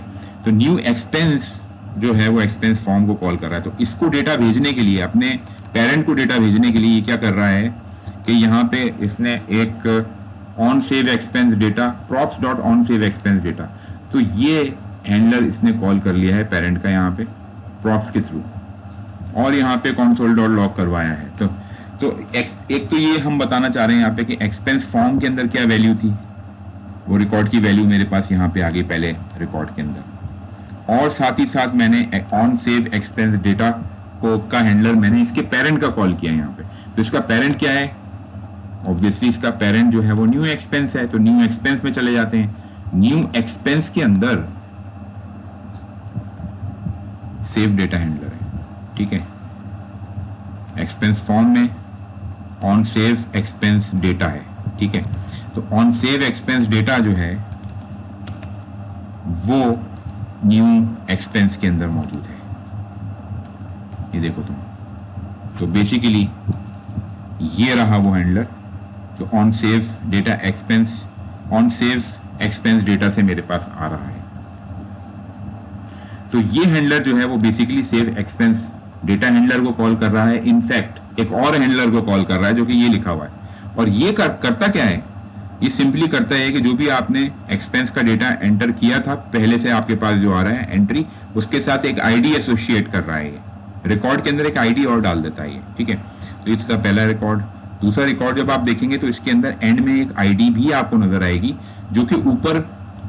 तो न्यू एक्सपेंस जो है वो एक्सपेंस फॉर्म को कॉल कर रहा है। तो इसको डेटा भेजने के लिए, अपने पेरेंट को डेटा भेजने के लिए ये क्या कर रहा है कि यहाँ पे इसने एक on save expense data, props dot on save expense data, तो ये हैंडलर इसने कॉल कर लिया है पेरेंट का यहाँ पे प्रॉप्स के थ्रू और यहाँ पे console डॉट लॉग करवाया है। तो एक तो ये हम बताना चाह रहे हैं यहाँ पे कि एक्सपेंस फॉर्म के अंदर क्या वैल्यू थी, वो रिकॉर्ड की वैल्यू मेरे पास यहाँ पे आ गई पहले रिकॉर्ड के अंदर, और साथ ही साथ मैंने ऑन सेव एक्सपेंस डेटा को का हैंडलर मैंने इसके पेरेंट का कॉल किया यहाँ पे। तो इसका पेरेंट क्या है, ऑब्वियसली इसका पेरेंट जो है वो न्यू एक्सपेंस है। तो न्यू एक्सपेंस में चले जाते हैं, न्यू एक्सपेंस के अंदर सेव डेटा हैंडलर है, ठीक है। एक्सपेंस फॉर्म में ऑन सेव एक्सपेंस डेटा है, ठीक है। तो ऑन सेव एक्सपेंस डेटा जो है वो न्यू एक्सपेंस के अंदर मौजूद है, ये देखो तुम। तो बेसिकली ये रहा वो हैंडलर जो on save data expense, on save expense data से मेरे पास आ रहा है। तो ये हैंडलर जो है वो basically save expense data handler को कॉल कर रहा है। इनफैक्ट एक और हैंडलर को कॉल कर रहा है जो कि ये लिखा हुआ है, और ये करता क्या है, ये सिंपली करता है कि जो भी आपने एक्सपेंस का डेटा एंटर किया था पहले से आपके पास जो आ रहा है एंट्री, उसके साथ एक आईडी एसोसिएट कर रहा है। ये रिकॉर्ड के अंदर एक आईडी और डाल देता है ये, ठीक है। तो ये था पहला रिकॉर्ड। दूसरा रिकॉर्ड जब आप देखेंगे तो इसके अंदर एंड में एक आईडी भी आपको नजर आएगी जो कि ऊपर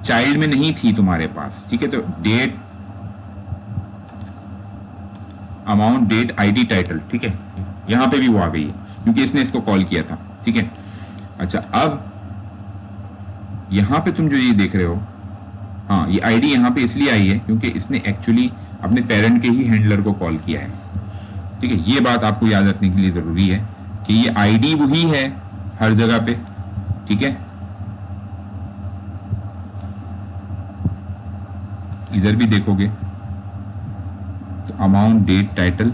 चाइल्ड में नहीं थी तुम्हारे पास, ठीक है। तो date, amount, date, ID, title, ठीक है, यहां पे भी वो आ गई है क्योंकि इसने इसको कॉल किया था, ठीक है। अच्छा, अब यहां पे तुम जो ये देख रहे हो, हाँ, ये आईडी यहां पे इसलिए आई है क्योंकि इसने एक्चुअली अपने पेरेंट के ही हैंडलर को कॉल किया है, ठीक है। ये बात आपको याद रखने के लिए जरूरी है कि ये आईडी वही है हर जगह पे, ठीक है। इधर भी देखोगे तो अमाउंट, डेट, टाइटल,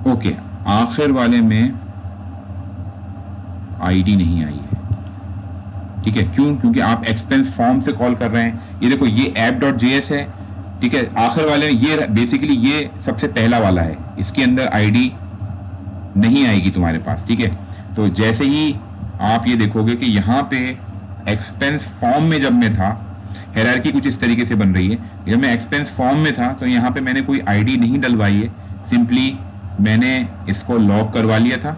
ओके, आखिर वाले में आईडी नहीं आई है, ठीक है। क्यों? क्योंकि आप एक्सपेंस फॉर्म से कॉल कर रहे हैं। ये देखो, ये app.js है, ठीक है, आखिर वाले में ये बेसिकली ये सबसे पहला वाला है, इसके अंदर आईडी नहीं आएगी तुम्हारे पास। ठीक है, तो जैसे ही आप ये देखोगे कि यहाँ पे एक्सपेंस फॉर्म में जब मैं था, हायरार्की कुछ इस तरीके से बन रही है। जब मैं एक्सपेंस फॉर्म में था तो यहाँ पे मैंने कोई आईडी नहीं डलवाई है, सिंपली मैंने इसको लॉग करवा लिया था।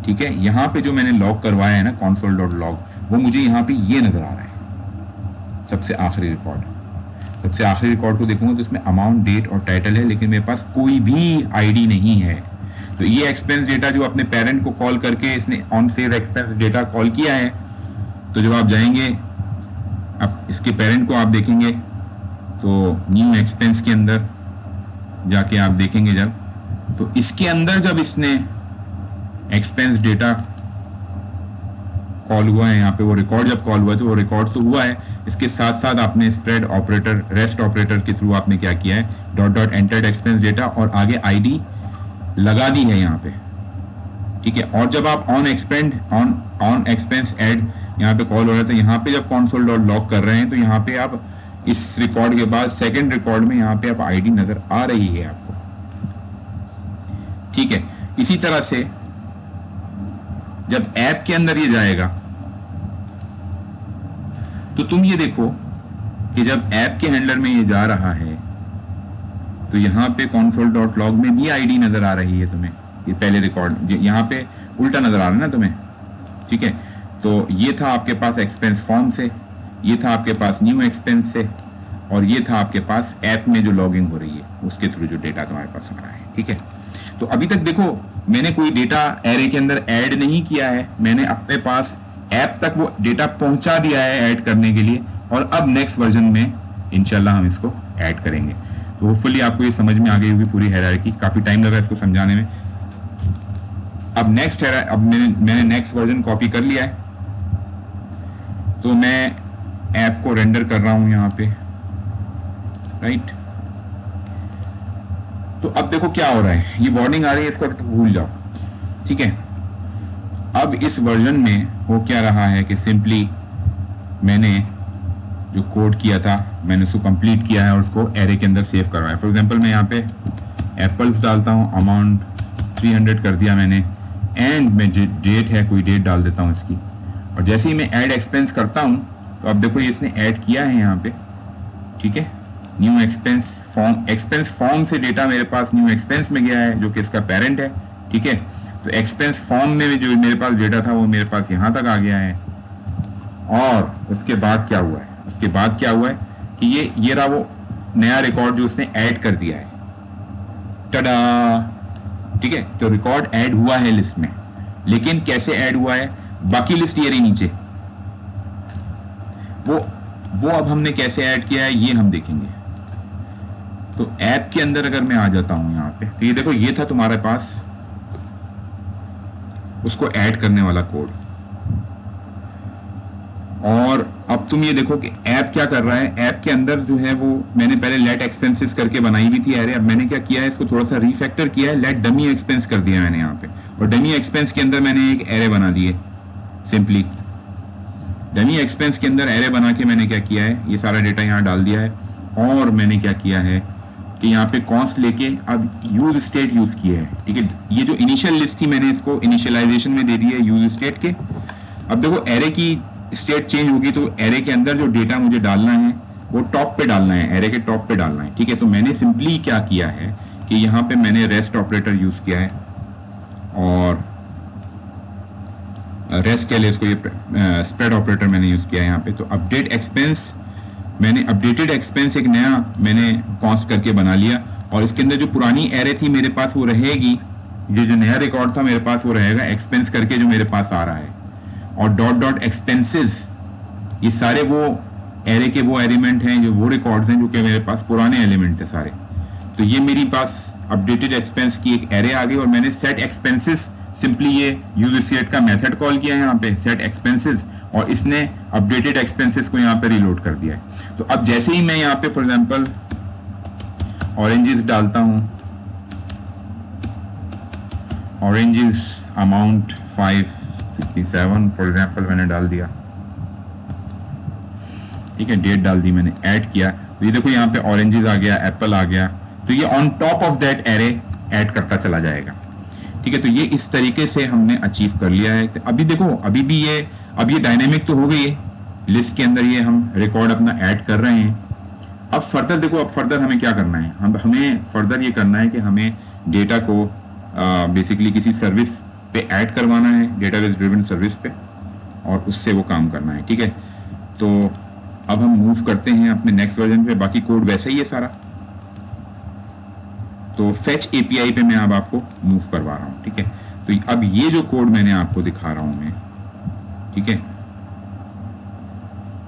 ठीक है, यहाँ पे जो मैंने लॉग करवाया है ना console.log, वो मुझे यहाँ पे ये नजर आ रहा है, सबसे आखिरी रिकॉर्ड। सबसे आखिरी रिकॉर्ड को देखूंगा तो इसमें अमाउंट, डेट और टाइटल है, लेकिन मेरे पास कोई भी आईडी नहीं है। तो ये एक्सपेंस डेटा जो अपने पेरेंट को कॉल करके इसने on save expense data call किया है, तो जब आप जाएंगे, अब इसके पेरेंट को आप देखेंगे तो न्यू एक्सपेंस के अंदर जाके आप देखेंगे जब, तो इसके अंदर जब इसने एक्सपेंस डेटा कॉल हुआ है, यहाँ पे वो रिकॉर्ड जब कॉल हुआ है तो वो रिकॉर्ड तो हुआ है, इसके साथ साथ आपने स्प्रेड ऑपरेटर, रेस्ट ऑपरेटर के थ्रू आपने क्या किया है, dot dot entered expense data और आगे आईडी लगा दी है यहाँ पे। ठीक है, और जब आप ऑन एक्सपेंस ऐड यहाँ पे कॉल हो रहा है, तो यहाँ पे जब console.log कर रहे हैं तो यहाँ पे आप इस रिकॉर्ड के बाद सेकंड रिकॉर्ड में यहाँ पे आप आईडी नजर आ रही है आपको। ठीक है, इसी तरह से जब ऐप के अंदर ये जाएगा तो तुम ये देखो कि जब ऐप के हैंडलर में ये जा रहा है तो यहाँ पे console.log में भी आईडी नजर आ रही है तुम्हें, ये पहले रिकॉर्ड यहाँ पे उल्टा नजर आ रहा है ना तुम्हें। ठीक है, तो ये था आपके पास एक्सपेंस फॉर्म से, ये था आपके पास न्यू एक्सपेंस से, और ये था आपके पास ऐप में जो लॉगिंग हो रही है उसके थ्रू जो डेटा तुम्हारे पास आ रहा है। ठीक है, तो अभी तक देखो मैंने कोई डेटा एरे के अंदर ऐड नहीं किया है, मैंने अपने पास ऐप तक वो डेटा पहुंचा दिया है ऐड करने के लिए, और अब नेक्स्ट वर्जन में इंशाल्लाह हम इसको ऐड करेंगे। तो होपफुली आपको ये समझ में आ गई होगी पूरी हायरार्की, काफी टाइम लगा इसको समझाने में। अब नेक्स्ट है, अब मैंने नेक्स्ट वर्जन कॉपी कर लिया है, तो मैं ऐप को रेंडर कर रहा हूं यहाँ पे, राइट। तो अब देखो क्या हो रहा है, ये वार्निंग आ रही है, इसको भूल जाओ। ठीक है, अब इस वर्जन में हो क्या रहा है कि सिंपली मैंने जो कोड किया था मैंने उसको कंप्लीट किया है और उसको एरे के अंदर सेव करवाया। फॉर एग्जांपल मैं यहाँ पे एप्पल्स डालता हूँ, अमाउंट 300 कर दिया मैंने, एंड में जो डेट है कोई डेट डाल देता हूँ इसकी, और जैसे ही मैं ऐड एक्सपेंस करता हूँ तो अब देखो ये इसने ऐड किया है यहाँ पे। ठीक है, न्यू एक्सपेंस फॉर्म से डेटा मेरे पास न्यू एक्सपेंस में गया है जो कि इसका पेरेंट है। ठीक है, तो एक्सपेंस फॉर्म में जो मेरे पास डेटा था वो मेरे पास यहाँ तक आ गया है। और उसके बाद क्या हुआ है, उसके बाद क्या हुआ है कि ये रहा वो नया रिकॉर्ड जो उसने ऐड कर दिया है, टडा। ठीक है, तो रिकॉर्ड ऐड हुआ है लिस्ट में, लेकिन कैसे ऐड हुआ है, बाकी लिस्ट ये रही नीचे, वो अब हमने कैसे ऐड किया है ये हम देखेंगे। तो ऐप के अंदर अगर मैं आ जाता हूं यहाँ पे, तो ये देखो ये था तुम्हारे पास उसको ऐड करने वाला कोड, और अब तुम ये देखो कि ऐप क्या कर रहा है। ऐप के अंदर जो है वो मैंने पहले लेट एक्सपेंसेस करके बनाई हुई थी एरे, अब मैंने क्या किया है इसको थोड़ा सा रिफैक्टर किया है, लेट डमी एक्सपेंस कर दिया मैंने यहाँ पे, और डमी एक्सपेंस के अंदर मैंने एक एरे बना दी है। सिंपली डमी एक्सपेंस के अंदर एरे बना के मैंने क्या किया है, ये सारा डेटा यहाँ डाल दिया है, और मैंने क्या किया है कि यहाँ पे कॉस्ट लेके अब यूज स्टेट यूज किया है। ठीक है, ये जो इनिशियल लिस्ट थी मैंने इसको इनिशियलाइजेशन में दे दी है यूज स्टेट के। अब देखो एरे की स्टेट चेंज होगी तो एरे के अंदर जो डेटा मुझे डालना है वो टॉप पे डालना है, एरे के टॉप पे डालना है। ठीक है, तो मैंने सिंपली क्या किया है कि यहाँ पे मैंने रेस्ट ऑपरेटर यूज किया है, और रेस्ट के लिए इसको ये स्प्रेड ऑपरेटर मैंने यूज किया है यहाँ पे। तो अपडेट एक्सपेंस, मैंने अपडेटेड एक्सपेंस एक नया मैंने कॉस्ट करके बना लिया, और इसके अंदर जो पुरानी एरे थी मेरे पास वो रहेगी, ये जो नया रिकॉर्ड था मेरे पास वो रहेगा एक्सपेंस करके जो मेरे पास आ रहा है, और डॉट डॉट एक्सपेंसेस ये सारे वो एरे के वो एलिमेंट हैं, जो वो रिकॉर्ड्स हैं जो कि मेरे पास पुराने एलिमेंट थे सारे। तो ये मेरी पास अपडेटेड एक्सपेंस की एक एरे आ गई, और मैंने सेट एक्सपेंसेस सिंपली ये यूज सेट का मेथड कॉल किया है यहाँ पे सेट एक्सपेंसेस, और इसने अपडेटेड एक्सपेंसेस को यहाँ पे रिलोड कर दिया है। तो अब जैसे ही मैं यहाँ पे फॉर एग्जांपल ऑरेंजेस डालता हूँ, ऑरेंजेस अमाउंट 567 फॉर एग्जांपल मैंने डाल दिया, ठीक है, डेट डाल दी मैंने, ऐड किया, तो ये देखो यहाँ पे ऑरेंजेस आ गया, एप्पल आ गया, तो ये on top of that array add करता चला जाएगा। ठीक है, तो ये इस तरीके से हमने अचीव कर लिया है। अभी देखो, अभी भी ये, अब ये डायनेमिक तो हो गई है, लिस्ट के अंदर ये हम रिकॉर्ड अपना ऐड कर रहे हैं। अब फर्दर देखो, अब फर्दर हमें क्या करना है, हमें फर्दर ये करना है कि हमें डेटा को बेसिकली किसी सर्विस पे ऐड करवाना है, डेटाबेस ड्रिवन सर्विस पे, और उससे वो काम करना है। ठीक है, तो अब हम मूव करते हैं अपने नेक्स्ट वर्जन पे। बाकी कोड वैसा ही है सारा, तो फेच एपीआई पे मैं अब आपको मूव करवा रहा हूँ। ठीक है, तो अब ये जो कोड मैंने आपको दिखा रहा हूँ मैं, ठीक है,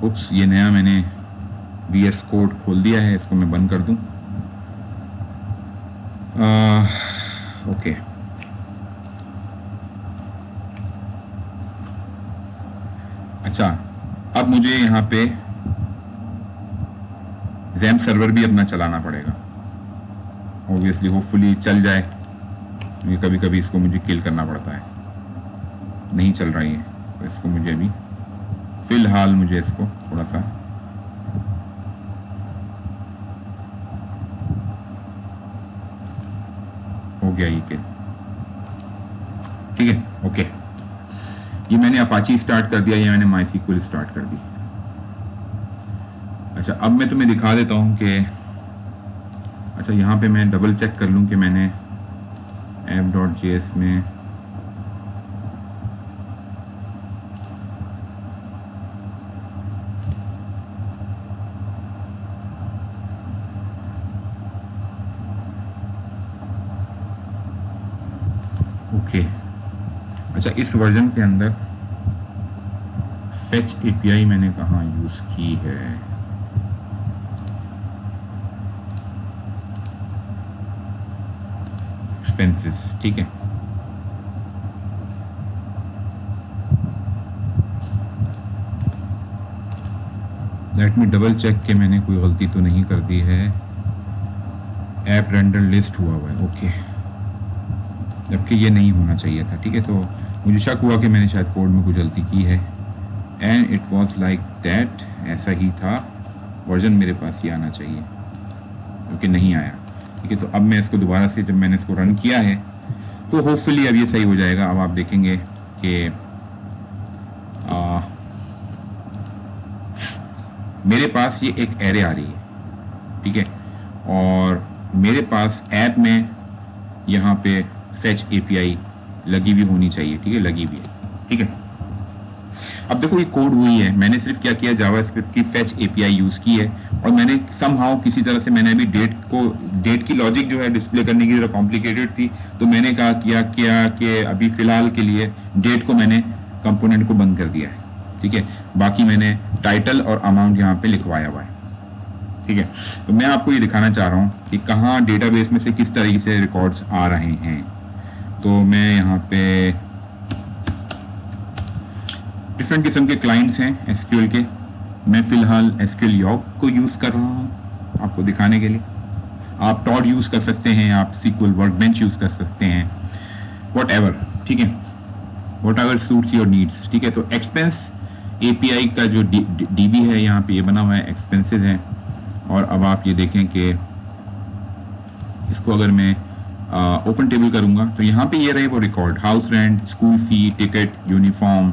उप्स, ये नया मैंने VS कोड खोल दिया है, इसको मैं बंद कर दूं। ओके, अच्छा, अब मुझे यहाँ पे XAMPP सर्वर भी अपना चलाना पड़ेगा, ऑब्वियसली, होपफुली चल जाए। ये कभी कभी इसको मुझे किल करना पड़ता है, नहीं चल रही है, तो इसको मुझे अभी फिलहाल मुझे इसको थोड़ा सा, हो गया ये किल। ठीक है, ओके, ये मैंने अपाची स्टार्ट कर दिया, ये मैंने MySQL स्टार्ट कर दी। अच्छा, अब मैं तुम्हें दिखा देता हूँ कि, अच्छा, यहाँ पे मैं डबल चेक कर लूँ कि मैंने app.js में ओके, अच्छा, इस वर्जन के अंदर फेच एपीआई मैंने कहाँ यूज की है, एक्सपेंसेस। ठीक है, लेट मी डबल चेक कि मैंने कोई गलती तो नहीं कर दी है। ऐप रेंडर लिस्ट हुआ है, ओके, जबकि ये नहीं होना चाहिए था। ठीक है, तो मुझे शक हुआ कि मैंने शायद कोड में कुछ गलती की है, and it was like that, ऐसा ही था, वर्जन मेरे पास ये आना चाहिए, क्योंकि नहीं आया। ठीक है, तो अब मैं इसको दोबारा से, जब मैंने इसको रन किया है, तो होपफुली अब ये सही हो जाएगा। अब आप देखेंगे कि मेरे पास ये एक एरे आ रही है। ठीक है, और मेरे पास ऐप में यहाँ पे फेच एपीआई लगी भी होनी चाहिए। ठीक है, लगी भी है। ठीक है, अब देखो ये कोड वही है, मैंने सिर्फ क्या किया, जावास्क्रिप्ट की फेच एपीआई यूज की है, और मैंने समहाउ किसी तरह से मैंने अभी डेट की लॉजिक जो है डिस्प्ले करने की जरा कॉम्प्लिकेटेड थी, तो मैंने कहा किया कि अभी फिलहाल के लिए डेट को मैंने कंपोनेंट को बंद कर दिया है। ठीक है, बाकी मैंने टाइटल और अमाउंट यहाँ पे लिखवाया हुआ है। ठीक है, तो मैं आपको ये दिखाना चाह रहा हूँ कि कहाँ डेटाबेस में से किस तरीके से रिकॉर्ड्स आ रहे हैं। तो मैं यहाँ पे डिफरेंट किस्म के क्लाइंट्स हैं एसक्यूएल के, मैं फिलहाल एसक्यूएल यॉग को यूज़ कर रहा हूँ आपको दिखाने के लिए। आप टॉड यूज़ कर सकते हैं, आप सीक्वल वर्कबेंच यूज़ कर सकते हैं, वट एवर। ठीक है, what ever suits your needs. ठीक है, तो एक्सपेंस एपीआई का जो डीबी है यहाँ पे ये बना हुआ है, एक्सपेंसेस हैं। और अब आप ये देखें कि इसको अगर मैं ओपन टेबल करूँगा तो यहाँ पे ये रहे वो रिकॉर्ड, हाउस रेंट, स्कूल फ़ी, टिकट, यूनिफॉर्म,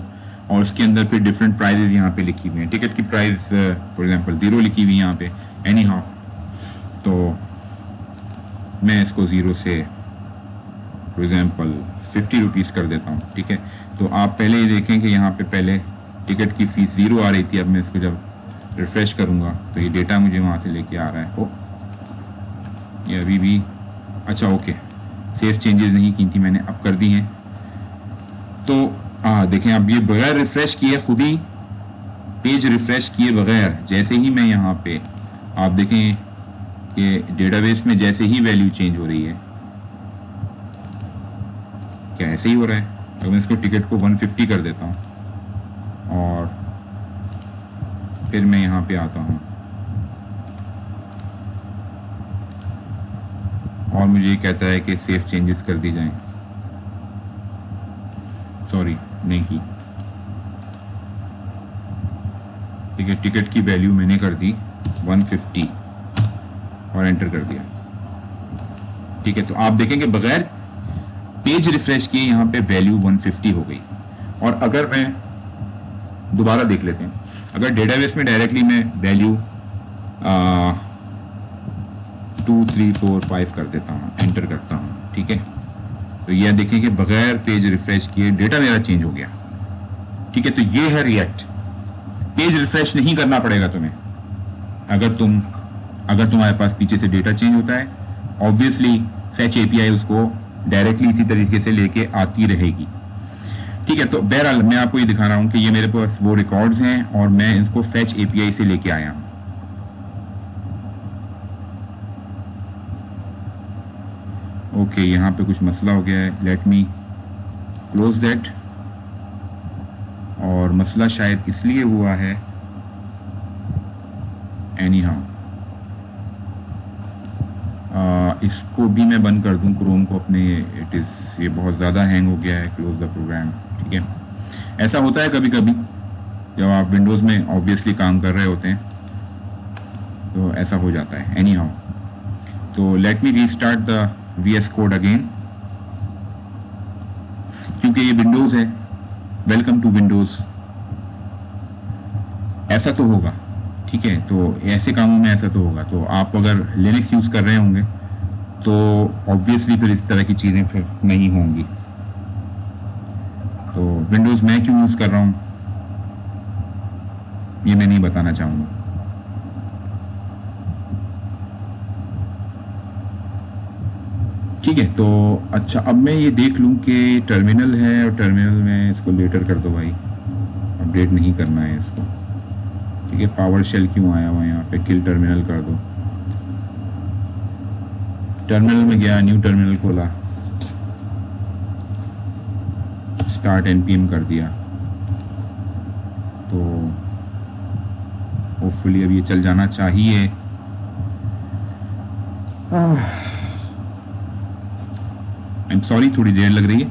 और उसके अंदर फिर डिफरेंट प्राइजेज यहाँ पे लिखी हुई हैं। टिकट की प्राइस फॉर एग्जांपल 0 लिखी हुई है यहाँ पे, एनी हाउ, तो मैं इसको 0 से फॉर एग्जांपल 50 रुपीज़ कर देता हूँ। ठीक है, तो आप पहले ये देखें कि यहाँ पे पहले टिकट की फ़ीस 0 आ रही थी, अब मैं इसको जब रिफ्रेश करूँगा तो ये डेटा मुझे वहाँ से लेके आ रहा है। ओ, ये अभी भी, अच्छा ओके, सेव चेंजेस नहीं की थी मैंने, अब कर दी हैं। तो देखें, अब ये बगैर रिफ्रेश किए, खुद ही पेज रिफ्रेश किए बगैर, जैसे ही मैं यहाँ पे, आप देखें कि डेटाबेस में जैसे ही वैल्यू चेंज हो रही है, क्या ऐसे ही हो रहा है। अगर मैं इसको टिकट को 150 कर देता हूँ और फिर मैं यहाँ पे आता हूँ और मुझे ये कहता है कि सेव चेंजेस कर दी जाएं, सॉरी नहीं की। ठीक है, टिकट की वैल्यू मैंने कर दी 150, और एंटर कर दिया। ठीक है, तो आप देखेंगे बगैर पेज रिफ्रेश किए यहाँ पे वैल्यू 150 हो गई। और अगर मैं दोबारा देख लेते हैं, अगर डेटाबेस में डायरेक्टली मैं वैल्यू 2 3 4 5 कर देता हूँ, एंटर करता हूँ, ठीक है, तो यह देखें कि बगैर पेज रिफ्रेश किए डेटा मेरा चेंज हो गया। ठीक है, तो ये है रिएक्ट। पेज रिफ्रेश नहीं करना पड़ेगा तुम्हें। अगर तुम्हारे पास पीछे से डेटा चेंज होता है, ऑब्वियसली फेच एपीआई उसको डायरेक्टली इसी तरीके से लेके आती रहेगी। ठीक है, तो बहरहाल मैं आपको ये दिखा रहा हूं कि ये मेरे पास वो रिकॉर्ड्स हैं और मैं इसको फेच एपीआई से लेके आया हूं। ओके, यहाँ पे कुछ मसला हो गया है, लेट मी क्लोज दैट। और मसला शायद इसलिए हुआ है, एनी हाउ इसको भी मैं बंद कर दूं, क्रोम को अपने, ये बहुत ज़्यादा हैंग हो गया है, क्लोज द प्रोग्राम। ठीक है, ऐसा होता है कभी कभी जब आप विंडोज़ में ऑब्वियसली काम कर रहे होते हैं, तो ऐसा हो जाता है। एनी हाउ, तो let me restart the VS code again, क्योंकि ये विंडोज़ है। Welcome to Windows. ऐसा तो होगा, ठीक है, तो ऐसे कामों में ऐसा तो होगा। तो आप अगर लिनक्स यूज़ कर रहे होंगे तो ऑब्वियसली फिर इस तरह की चीज़ें फिर नहीं होंगी। तो विंडोज़ मैं क्यों यूज़ कर रहा हूँ ये मैं नहीं बताना चाहूँगा। ठीक है, तो अच्छा, अब मैं ये देख लूँ कि टर्मिनल है, और टर्मिनल में इसको लेटर कर दो भाई, अपडेट नहीं करना है इसको। ठीक है, पावर शेल क्यों आया हुआ यहाँ पे, किल टर्मिनल कर दो। टर्मिनल में गया, न्यू टर्मिनल खोला, स्टार्ट npm कर दिया, तो होपफुली अब ये चल जाना चाहिए। आई एम सॉरी, थोड़ी देर लग रही है,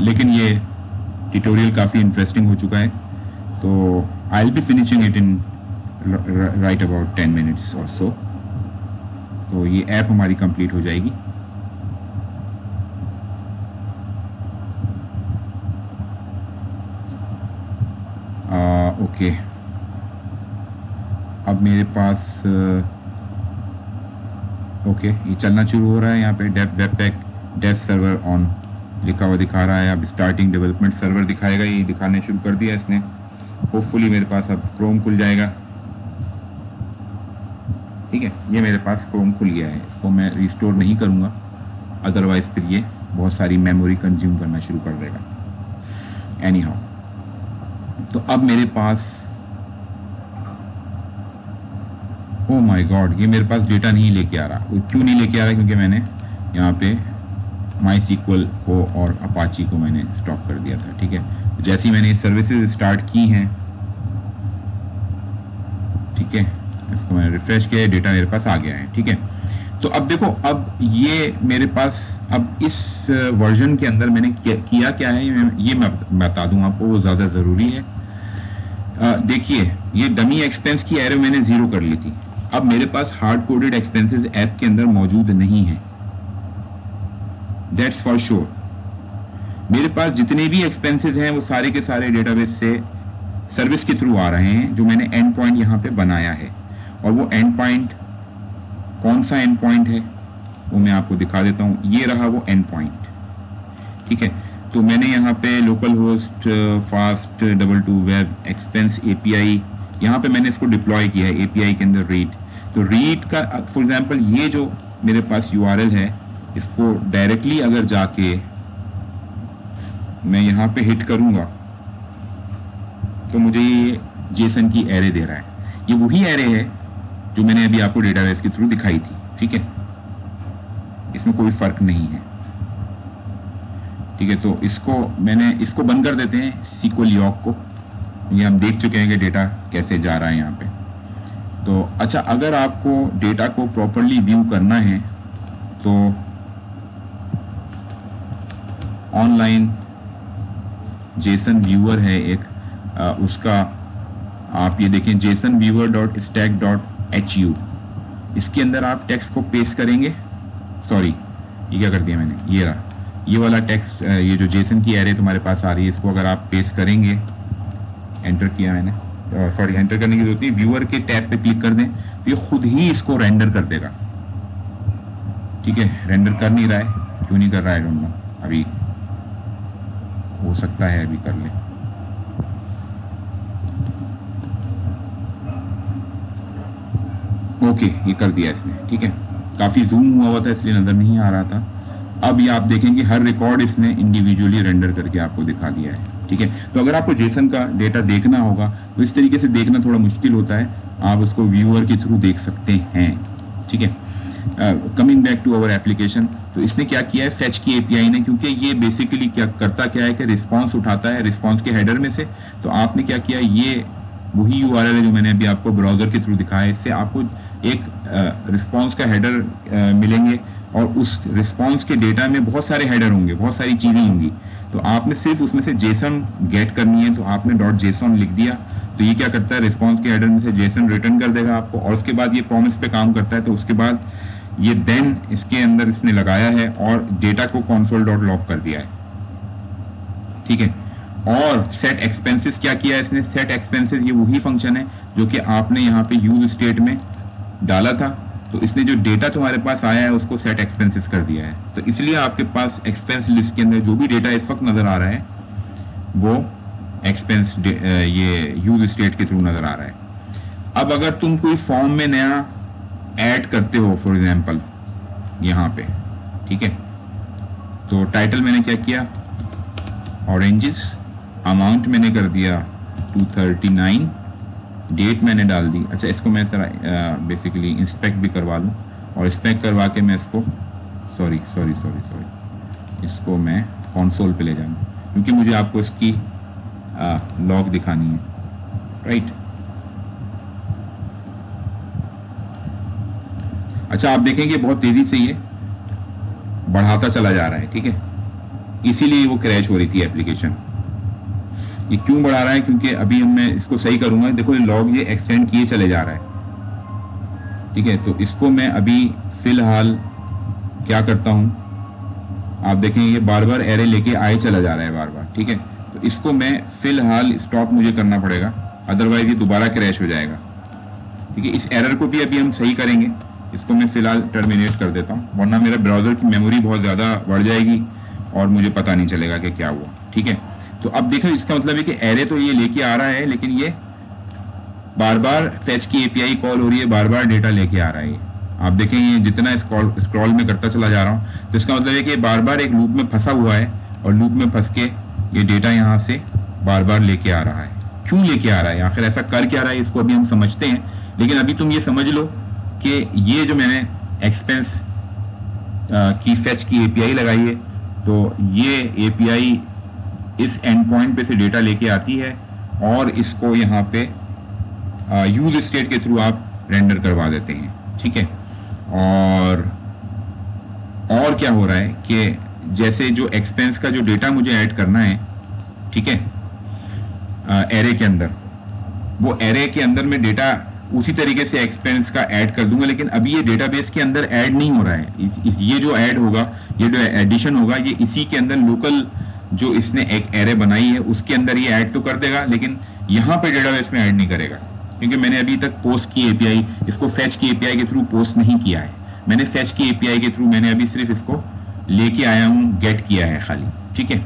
लेकिन ये ट्यूटोरियल काफ़ी इंटरेस्टिंग हो चुका है। तो I will be finishing it in right about 10 minutes और सो। तो ये ऐप हमारी कंप्लीट हो जाएगी। ओके, अब मेरे पास ओके ये चलना शुरू हो रहा है। यहाँ पे वेबपैक डेव सर्वर ऑन लिखा हुआ दिखा रहा है। अब स्टार्टिंग डेवलपमेंट सर्वर दिखाएगा, ये दिखाने शुरू कर दिया इसने। होपफुली मेरे पास अब क्रोम खुल जाएगा। ठीक है, ये मेरे पास क्रोम खुल गया है। इसको मैं रिस्टोर नहीं करूँगा, अदरवाइज फिर ये बहुत सारी मेमोरी कंज्यूम करना शुरू कर देगा। एनी हाउ, तो अब मेरे पास, ओ माय गॉड, ये मेरे पास डेटा नहीं लेके आ रहा। क्यों नहीं लेके आ रहा? क्योंकि मैंने यहाँ पे MySQL को और अपाची को मैंने स्टॉप कर दिया था। ठीक है, जैसे ही मैंने सर्विसेज स्टार्ट की हैं, ठीक है, इसको मैंने रिफ्रेश किया, डेटा मेरे पास आ गया है। ठीक है, तो अब देखो, अब ये मेरे पास, अब इस वर्जन के अंदर मैंने किया क्या है, ये मैं बता दूं आपको, वो ज़्यादा ज़रूरी है। देखिए, ये डमी एक्सपेंस की एरे मैंने 0 कर ली थी। अब मेरे पास हार्ड कोडेड एक्सपेंसेस ऐप के अंदर मौजूद नहीं है, दैट्स फॉर श्योर। मेरे पास जितने भी एक्सपेंसेस हैं वो सारे के सारे डेटाबेस से सर्विस के थ्रू आ रहे हैं, जो मैंने एंड पॉइंट यहाँ पे बनाया है। और वो एंड पॉइंट कौन सा एंड पॉइंट है वो मैं आपको दिखा देता हूँ। ये रहा वो एंड पॉइंट। ठीक है, तो मैंने यहाँ पे local host fast 22 web expense API, यहाँ पे मैंने इसको डिप्लॉय किया है API के अंदर रीड। तो रीड का फॉर एग्जांपल ये जो मेरे पास URL है, इसको डायरेक्टली अगर जाके मैं यहाँ पे हिट करूँगा तो मुझे ये जेसन की एरे दे रहा है। ये वही एरे है जो मैंने अभी आपको डेटाबेस के थ्रू दिखाई थी। ठीक है, इसमें कोई फर्क नहीं है। ठीक है, तो इसको बंद कर देते हैं, SQL यॉक को। ये हम देख चुके हैं कि डेटा कैसे जा रहा है यहाँ पे। तो अच्छा, अगर आपको डेटा को प्रॉपरली व्यू करना है तो ऑनलाइन जेसन व्यूअर है एक, उसका आप ये देखें, jasonviewer.stack.hu, इसके अंदर आप टेक्स्ट को पेस्ट करेंगे, सॉरी ये क्या कर दिया मैंने, ये रहा ये वाला टेक्स्ट, ये जो जेसन की एरे तुम्हारे पास आ रही है, इसको अगर आप पेस्ट करेंगे, एंटर किया मैंने, सॉरी एंटर करने की जरूरत नहीं, व्यूअर के टैब पे क्लिक कर दें तो ये खुद ही इसको रेंडर कर देगा। ठीक है, रेंडर कर नहीं रहा है, क्यों नहीं कर रहा है डोंट नो, अभी हो सकता है अभी कर ले। ओके ये कर दिया इसने। ठीक है, काफ़ी जूम हुआ था इसलिए नज़र नहीं आ रहा था। अब ये आप देखेंगे हर रिकॉर्ड इसने इंडिविजुअली रेंडर करके आपको दिखा दिया है। ठीक है, तो अगर आपको जेसन का डेटा देखना होगा तो इस तरीके से देखना थोड़ा मुश्किल होता है, आप उसको व्यूअर के थ्रू देख सकते हैं। ठीक है, coming back to our application, तो इसने क्या किया है, फेच की एपीआई ने, क्योंकि ये बेसिकली क्या करता क्या है कि रिस्पॉन्स उठाता है रिस्पॉन्स के हेडर में से, तो आपने क्या किया, ये वही यूआरएल है जो मैंने अभी आपको ब्राउजर के थ्रू दिखाया है, इससे आपको एक रिस्पॉन्स का हेडर मिलेंगे और उस रिस्पॉन्स के डेटा में बहुत सारे हेडर होंगे, बहुत सारी चीज़ें होंगी, तो आपने सिर्फ उसमें से जेसन गेट करनी है, तो आपने डॉट जेसन लिख दिया, तो ये क्या करता है, रिस्पॉन्स के हेडर में से जेसन रिटर्न कर देगा आपको, और उसके बाद ये प्रॉमिस पे काम करता है, तो उसके बाद ये देन इसके अंदर इसने लगाया है और डेटा को console डॉट लॉग कर दिया है। ठीक है, और सेट एक्सपेंसेस क्या किया है इसने, सेट एक्सपेंसेस ये वही फंक्शन है जो कि आपने यहाँ पे यूज स्टेट में डाला था, तो इसने जो डेटा तुम्हारे पास आया है उसको सेट एक्सपेंसेस कर दिया है, तो इसलिए आपके पास एक्सपेंस लिस्ट के अंदर जो भी डेटा इस वक्त नजर आ रहा है वो एक्सपेंस ये यूज स्टेट के थ्रू नजर आ रहा है। अब अगर तुम कोई फॉर्म में नया ऐड करते हो, फॉर एग्जांपल यहाँ पे, ठीक है, तो टाइटल मैंने क्या किया, ऑरेंजेस, अमाउंट मैंने कर दिया 239, डेट मैंने डाल दी। अच्छा, इसको मैं जरा बेसिकली इंस्पेक्ट भी करवा लूँ, और इंस्पेक्ट करवा के मैं इसको सॉरी इसको मैं कंसोल पे ले जाऊँ, क्योंकि मुझे आपको इसकी लॉग दिखानी है, राइट। अच्छा, आप देखेंगे बहुत तेजी से ये बढ़ाता चला जा रहा है। ठीक है, इसीलिए वो क्रैश हो रही थी एप्लीकेशन। ये क्यों बढ़ा रहा है, क्योंकि अभी मैं इसको सही करूंगा, देखो ये लॉग ये एक्सटेंड किए चले जा रहा है। ठीक है, तो इसको मैं अभी फिलहाल क्या करता हूं, आप देखेंगे ये बार बार एरे लेके आए चला जा रहा है बार बार। ठीक है, तो इसको मैं फिलहाल स्टॉप मुझे करना पड़ेगा, अदरवाइज ये दोबारा क्रैश हो जाएगा। ठीक है, इस एरर को भी अभी हम सही करेंगे, इसको मैं फिलहाल टर्मिनेट कर देता हूँ, वरना मेरा ब्राउजर की मेमोरी बहुत ज़्यादा बढ़ जाएगी और मुझे पता नहीं चलेगा कि क्या हुआ। ठीक है, तो अब देखो इसका मतलब है कि एरे तो ये लेके आ रहा है, लेकिन ये बार बार फेच की एपीआई कॉल हो रही है, बार बार डेटा लेके आ रहा है। आप देखेंगे जितना स्क्रॉल में करता चला जा रहा हूँ, तो इसका मतलब है कि बार बार एक लूप में फंसा हुआ है, और लूप में फंस के ये डेटा यहाँ से बार बार लेके आ रहा है। क्यों लेके आ रहा है, आखिर ऐसा कर क्या रहा है, इसको अभी हम समझते हैं। लेकिन अभी तुम ये समझ लो कि ये जो मैंने एक्सपेंस की फेच की एपीआई लगाई है, तो ये एपीआई इस एंड पॉइंट पे से डेटा लेके आती है और इसको यहाँ पे यूज स्टेट के थ्रू आप रेंडर करवा देते हैं। ठीक है, और क्या हो रहा है कि जैसे जो एक्सपेंस का जो डेटा मुझे ऐड करना है, ठीक है, एरे के अंदर, वो एरे के अंदर मैं डेटा उसी तरीके से एक्सपेंस का ऐड कर दूंगा, लेकिन अभी ये डेटाबेस के अंदर ऐड नहीं हो रहा है। ये जो ऐड होगा, ये जो एडिशन होगा, ये इसी के अंदर लोकल जो इसने एक एरे बनाई है उसके अंदर ये ऐड तो कर देगा, लेकिन यहाँ पे डेटाबेस में ऐड नहीं करेगा, क्योंकि मैंने अभी तक पोस्ट की एपीआई, इसको फेच की एपीआई के थ्रू पोस्ट नहीं किया है। मैंने फेच की एपीआई के थ्रू मैंने अभी सिर्फ इसको लेके आया हूँ, गेट किया है खाली। ठीक है,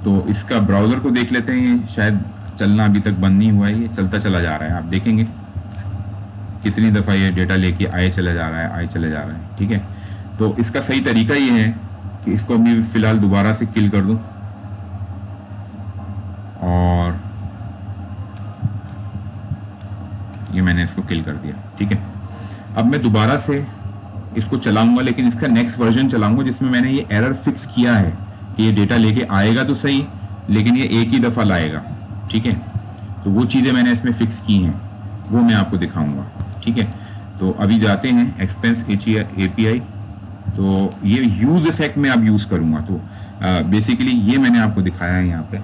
तो इसका ब्राउजर को देख लेते हैं, शायद चलना अभी तक बंद नहीं हुआ है, ये चलता चला जा रहा है। आप देखेंगे कितनी दफ़ा ये डेटा लेके आए चला जा रहा है, आए चले जा रहा है। ठीक है, तो इसका सही तरीका ये है कि इसको अभी फिलहाल दोबारा से किल कर दूं, और ये मैंने इसको किल कर दिया। ठीक है, अब मैं दोबारा से इसको चलाऊंगा, लेकिन इसका नेक्स्ट वर्जन चलाऊंगा जिसमें मैंने ये एरर फिक्स किया है कि ये डेटा लेके आएगा तो सही, लेकिन ये एक ही दफ़ा लाएगा। ठीक है, तो वो चीज़ें मैंने इसमें फिक्स की हैं, वो मैं आपको दिखाऊंगा। ठीक है, तो अभी जाते हैं एक्सपेंस एपीआई, तो ये यूज इफेक्ट में अब यूज़ करूंगा। तो बेसिकली ये मैंने आपको दिखाया है, यहाँ पे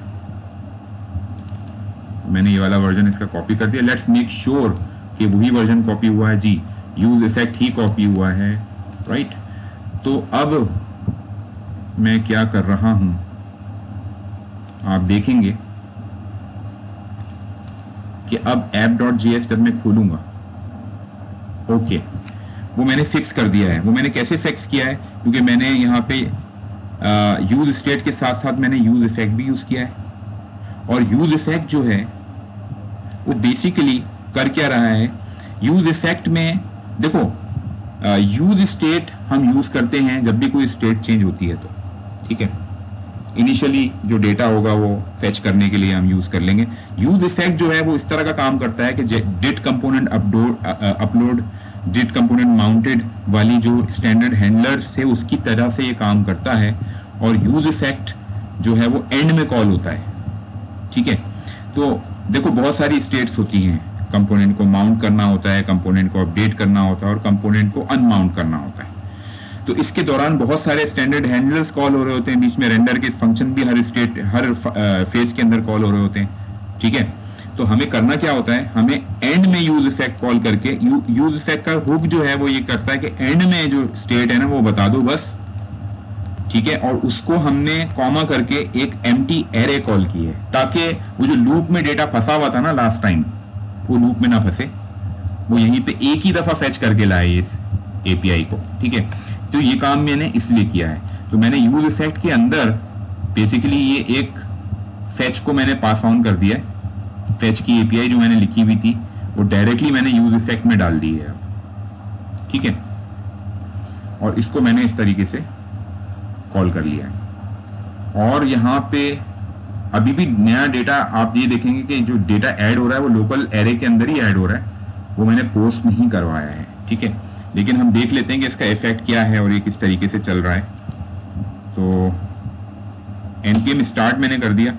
मैंने ये वाला वर्जन इसका कॉपी कर दिया। लेट्स मेक श्योर कि वही वर्जन कॉपी हुआ है जी। यूज इफेक्ट ही कॉपी हुआ है, राइट। तो अब मैं क्या कर रहा हूं, आप देखेंगे कि अब app.js जब मैं खोलूंगा, ओके, वो मैंने फिक्स कर दिया है। वो मैंने कैसे फिक्स किया है, क्योंकि मैंने यहाँ पे यूज स्टेट के साथ साथ मैंने यूज इफेक्ट भी यूज किया है। और यूज इफेक्ट जो है वो बेसिकली कर क्या रहा है, यूज इफेक्ट में देखो, यूज स्टेट हम यूज करते हैं जब भी कोई स्टेट चेंज होती है तो, ठीक है। इनिशियली जो डेटा होगा वो फेच करने के लिए हम यूज कर लेंगे। यूज इफेक्ट जो है वो इस तरह का काम करता है कि डिट कंपोनेंट अपलोड डिट कंपोनेंट माउंटेड वाली जो स्टैंडर्ड हैंडलर से उसकी तरह से ये काम करता है। और यूज इफेक्ट जो है वो एंड में कॉल होता है, ठीक है। तो देखो बहुत सारी स्टेट्स होती हैं, कंपोनेंट को माउंट करना होता है, कंपोनेंट को अपडेट करना होता है और कंपोनेंट को अनमाउंट करना होता है। तो इसके दौरान बहुत सारे स्टैंडर्ड हैंडलर्स कॉल हो रहे होते हैं, बीच में रेंडर के फंक्शन भी हर फेज के अंदर कॉल हो रहे होते हैं, ठीक है। तो हमें करना क्या होता है, हमें एंड में यूज इफेक्ट कॉल करके, यूज इफेक्ट का हुक जो है वो ये करता है कि एंड में जो स्टेट है ना वो बता दो बस, ठीक है। और उसको हमने कॉमा करके एक एम्प्टी एरे कॉल की है, ताकि वो जो लूप में डेटा फंसा हुआ था ना लास्ट टाइम, वो लूप में ना फंसे, वो यहीं पे एक ही दफा फेच करके लाए इस एपीआई को, ठीक है। तो ये काम मैंने इसलिए किया है। तो मैंने यूज इफेक्ट के अंदर बेसिकली ये एक फेच को मैंने पास ऑन कर दिया है। फेच की एपीआई जो मैंने लिखी हुई थी वो डायरेक्टली मैंने यूज इफेक्ट में डाल दी है, ठीक है। और इसको मैंने इस तरीके से कॉल कर लिया है। और यहाँ पे अभी भी नया डेटा आप ये देखेंगे कि जो डेटा ऐड हो रहा है वो लोकल एरे के अंदर ही ऐड हो रहा है, वो मैंने पोस्ट नहीं करवाया है, ठीक है। लेकिन हम देख लेते हैं कि इसका इफेक्ट क्या है और ये किस तरीके से चल रहा है। तो npm स्टार्ट मैंने कर दिया,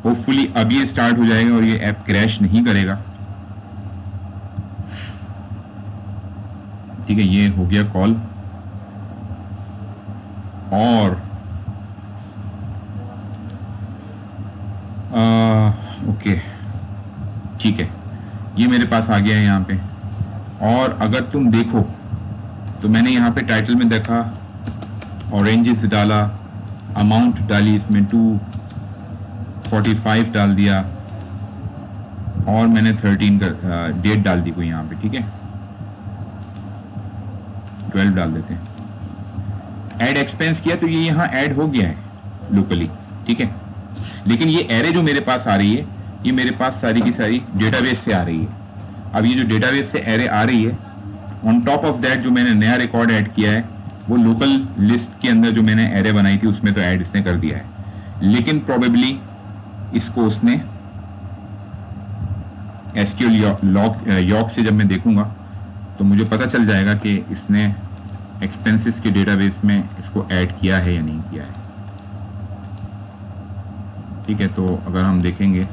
होपफुली अब ये स्टार्ट हो जाएगा और ये ऐप क्रैश नहीं करेगा, ठीक है। ये हो गया कॉल। और ओके, ठीक है, ये मेरे पास आ गया है यहाँ पे। और अगर तुम देखो तो मैंने यहाँ पे टाइटल में देखा ऑरेंजेस डाला, अमाउंट डाली इसमें 245 डाल दिया और मैंने 13 का डेट डाल दी कोई यहाँ पे, ठीक है। 12 डाल देते हैं। ऐड एक्सपेंस किया तो ये यहाँ ऐड हो गया है लोकली, ठीक है। लेकिन ये एरे जो मेरे पास आ रही है ये मेरे पास सारी की सारी डेटाबेस से आ रही है। अब ये जो डेटाबेस से एरे आ रही है, ऑन टॉप ऑफ दैट जो मैंने नया रिकॉर्ड ऐड किया है वो लोकल लिस्ट के अंदर जो मैंने एरे बनाई थी उसमें तो ऐड इसने कर दिया है, लेकिन प्रोबेबली इसको उसने एसक्यूएल यॉक से जब मैं देखूंगा तो मुझे पता चल जाएगा कि इसने एक्सपेंसेस के डेटाबेस में इसको ऐड किया है या नहीं किया है, ठीक है। तो अगर हम देखेंगे,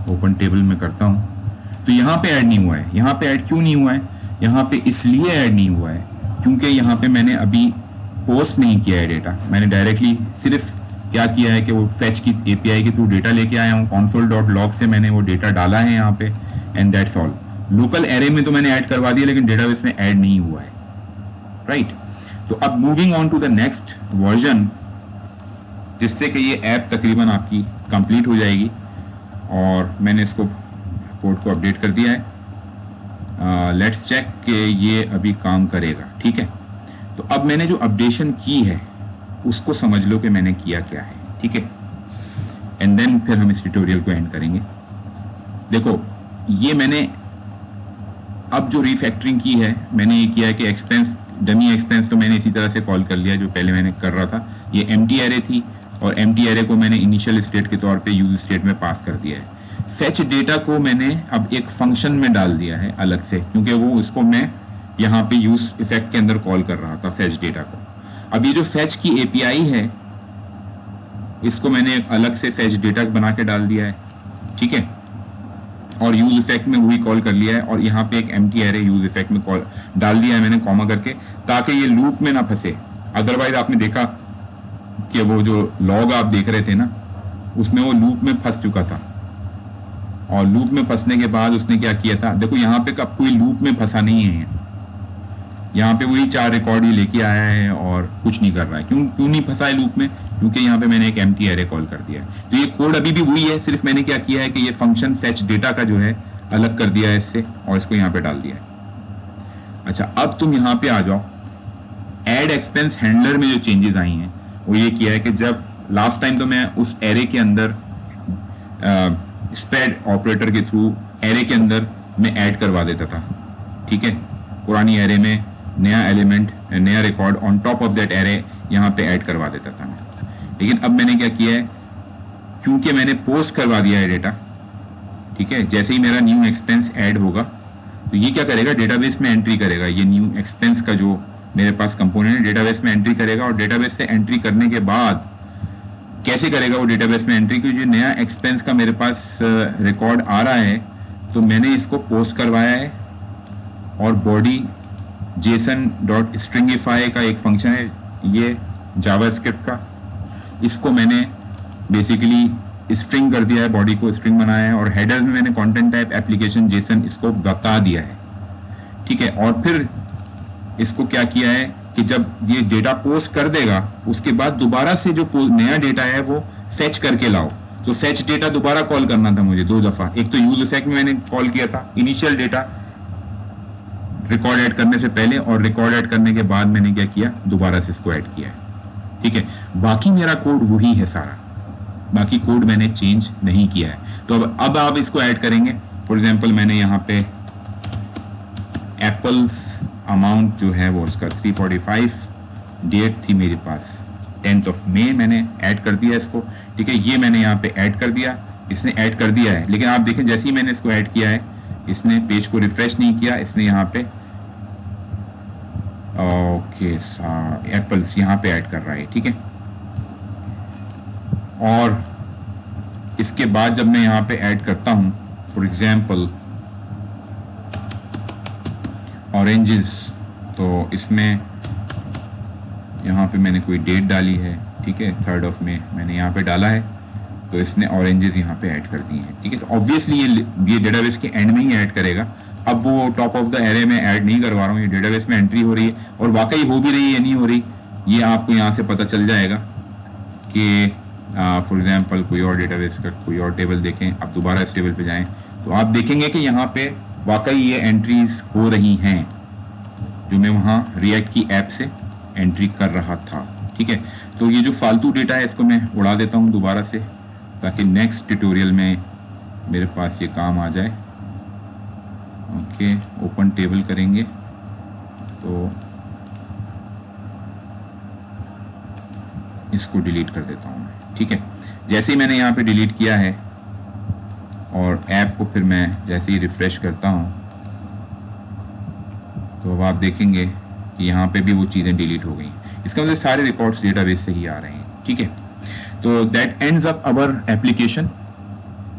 ओपन टेबल में करता हूं तो यहाँ पे ऐड नहीं हुआ है। यहाँ पे ऐड क्यों नहीं हुआ है, यहाँ पे इसलिए ऐड नहीं हुआ है क्योंकि यहाँ पे मैंने अभी पोस्ट नहीं किया है डेटा। मैंने डायरेक्टली सिर्फ क्या किया है कि वो फेच की एपीआई के थ्रू डेटा लेके आया हूँ, console.log से मैंने वो डेटा डाला है यहाँ पे, and that's all. Local array में तो मैंने ऐड करवा दिया लेकिन डेटाबेस में ऐड नहीं हुआ है, राइट। तो अब moving on to the next version, जिससे कि ये ऐप तकरीबन आपकी कंप्लीट हो जाएगी। और मैंने इसको कोड को अपडेट कर दिया है। लेट्स चेक कि ये अभी काम करेगा, ठीक है। तो अब मैंने जो अपडेशन की है उसको समझ लो कि मैंने किया क्या है, ठीक है। एंड देन फिर हम इस ट्यूटोरियल को एंड करेंगे। देखो ये मैंने अब जो रीफैक्टरिंग की है, मैंने ये किया है कि एक्सपेंस, डमी एक्सपेंस तो मैंने इसी तरह से कॉल कर लिया जो पहले मैंने कर रहा था। ये एम्प्टी एरे थी और एम्प्टी एरे को मैंने इनिशियल स्टेट के तौर पे यूज स्टेट में पास कर दिया है। फेच डेटा को मैंने अब एक फंक्शन में डाल दिया है अलग से, क्योंकि वो इसको मैं यहाँ पे यूज इफेक्ट के अंदर कॉल कर रहा था फेच डेटा को। अब ये जो फेच की एपीआई है इसको मैंने एक अलग से फेच डेटा बना के डाल दिया है, ठीक है। और यूज इफेक्ट में वही कॉल कर लिया है और यहाँ पे एक एम्प्टी एरे यूज इफेक्ट में कॉल डाल दिया है मैंने कॉमा करके, ताकि ये लूप में ना फंसे। अदरवाइज आपने देखा कि वो जो लॉग आप देख रहे थे ना उसमें वो लूप में फंस चुका था, और लूप में फंसने के बाद उसने क्या किया था, देखो यहाँ पे अब कोई लूप में फंसा नहीं है, यहाँ पे वही 4 रिकॉर्ड ही लेके आया है और कुछ नहीं कर रहा है। क्यों नहीं फंसा है लूप में? क्योंकि यहाँ पे मैंने एक एम्प्टी एरे कॉल कर दिया है। तो ये कोड अभी भी वही है, सिर्फ मैंने क्या किया है कि ये फंक्शन फेच डेटा का जो है अलग कर दिया है इससे और इसको यहाँ पे डाल दिया है। अच्छा, अब तुम यहाँ पे आ जाओ। एड एक्सपेंस हैंडलर में जो चेंजेस आई हैं वो ये किया है कि जब लास्ट टाइम तो मैं उस एरे के अंदर स्प्रेड ऑपरेटर के थ्रू एरे के अंदर मैं ऐड करवा देता था, ठीक है, पुरानी एरे में नया एलिमेंट, नया record on top of that array यहाँ पे ऐड करवा देता था मैं। लेकिन अब मैंने क्या किया है, क्योंकि मैंने पोस्ट करवा दिया है डेटा, ठीक है, जैसे ही मेरा न्यू एक्सपेंस ऐड होगा तो ये क्या करेगा, डेटाबेस में एंट्री करेगा। ये न्यू एक्सपेंस का जो मेरे पास कंपोनेंट है डेटाबेस में एंट्री करेगा, और डेटाबेस से एंट्री करने के बाद कैसे करेगा वो डेटाबेस में एंट्री, क्योंकि जो नया एक्सपेंस का मेरे पास रिकॉर्ड आ रहा है तो मैंने इसको पोस्ट करवाया है, और बॉडी json.stringify का एक फंक्शन है ये जावास्क्रिप्ट का, इसको मैंने बेसिकली स्ट्रिंग कर दिया है, बॉडी को स्ट्रिंग बनाया है, और हेडर्स में मैंने कंटेंट टाइप एप्लीकेशन जेसन इसको बता दिया है, ठीक है। और फिर इसको क्या किया है कि जब ये डेटा पोस्ट कर देगा उसके बाद दोबारा से जो नया डेटा है वो फेच करके लाओ। तो फेच डेटा दोबारा कॉल करना था मुझे 2 दफा। एक तो यूज इफेक्ट में मैंने कॉल किया था इनिशियल डेटा रिकॉर्ड ऐड करने से पहले, और रिकॉर्ड ऐड करने के बाद मैंने क्या किया, दोबारा से इसको ऐड किया है, ठीक है। बाकी मेरा कोड वही है सारा, बाकी कोड मैंने चेंज नहीं किया है। तो अब आप इसको ऐड करेंगे। फॉर एग्जांपल मैंने यहाँ पे एप्पल्स अमाउंट जो है वो उसका 345, डेट थी मेरे पास 10th of May, मैंने ऐड कर दिया इसको, ठीक है। ये मैंने यहाँ पे ऐड कर दिया, इसने ऐड कर दिया है। लेकिन आप देखें जैसे ही मैंने इसको ऐड किया है इसने पेज को रिफ्रेश नहीं किया, इसने यहाँ पे ओके एप्पल्स यहाँ पे ऐड कर रहा है, ठीक है। और इसके बाद जब मैं यहाँ पे ऐड करता हूँ फॉर एग्जाम्पल ऑरेंजेस, तो इसमें यहाँ पे मैंने कोई डेट डाली है, ठीक है, 3rd of May मैंने यहाँ पे डाला है, तो इसने ऑरेंजेस यहाँ पे ऐड कर दिए हैं, ठीक है। तो ऑब्वियसली ये डेटाबेस के एंड में ही ऐड करेगा। अब वो टॉप ऑफ द एरे में ऐड नहीं करवा रहा हूँ, ये डेटाबेस में एंट्री हो रही है, और वाकई हो भी रही है या नहीं हो रही ये आपको यहाँ से पता चल जाएगा कि फॉर एग्जांपल कोई और डेटाबेस का कोई और टेबल देखें, आप दोबारा इस टेबल पे जाएं तो आप देखेंगे कि यहाँ पे वाकई ये एंट्रीज हो रही हैं जो मैं वहाँ रिएक्ट की ऐप से एंट्री कर रहा था, ठीक है। तो ये जो फालतू डेटा है इसको मैं उड़ा देता हूँ दोबारा से, ताकि नेक्स्ट ट्यूटोरियल में मेरे पास ये काम आ जाए। ओके, ओपन टेबल करेंगे तो इसको डिलीट कर देता हूँ मैं, ठीक है। जैसे ही मैंने यहाँ पे डिलीट किया है और ऐप को फिर मैं जैसे ही रिफ्रेश करता हूँ तो अब आप देखेंगे कि यहाँ पे भी वो चीज़ें डिलीट हो गई। इसका मतलब सारे रिकॉर्ड्स डेटाबेस से ही आ रहे हैं, ठीक है। तो that ends up our application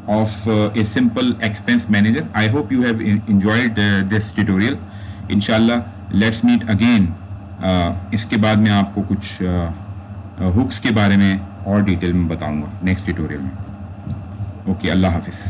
of a simple expense manager. I hope you have enjoyed this tutorial. Inshallah let's meet again. इसके बाद मैं आपको कुछ हुक्स के बारे में और डिटेल में बताऊंगा नेक्स्ट ट्यूटोरियल में। ओके, अल्लाह हाफिज़।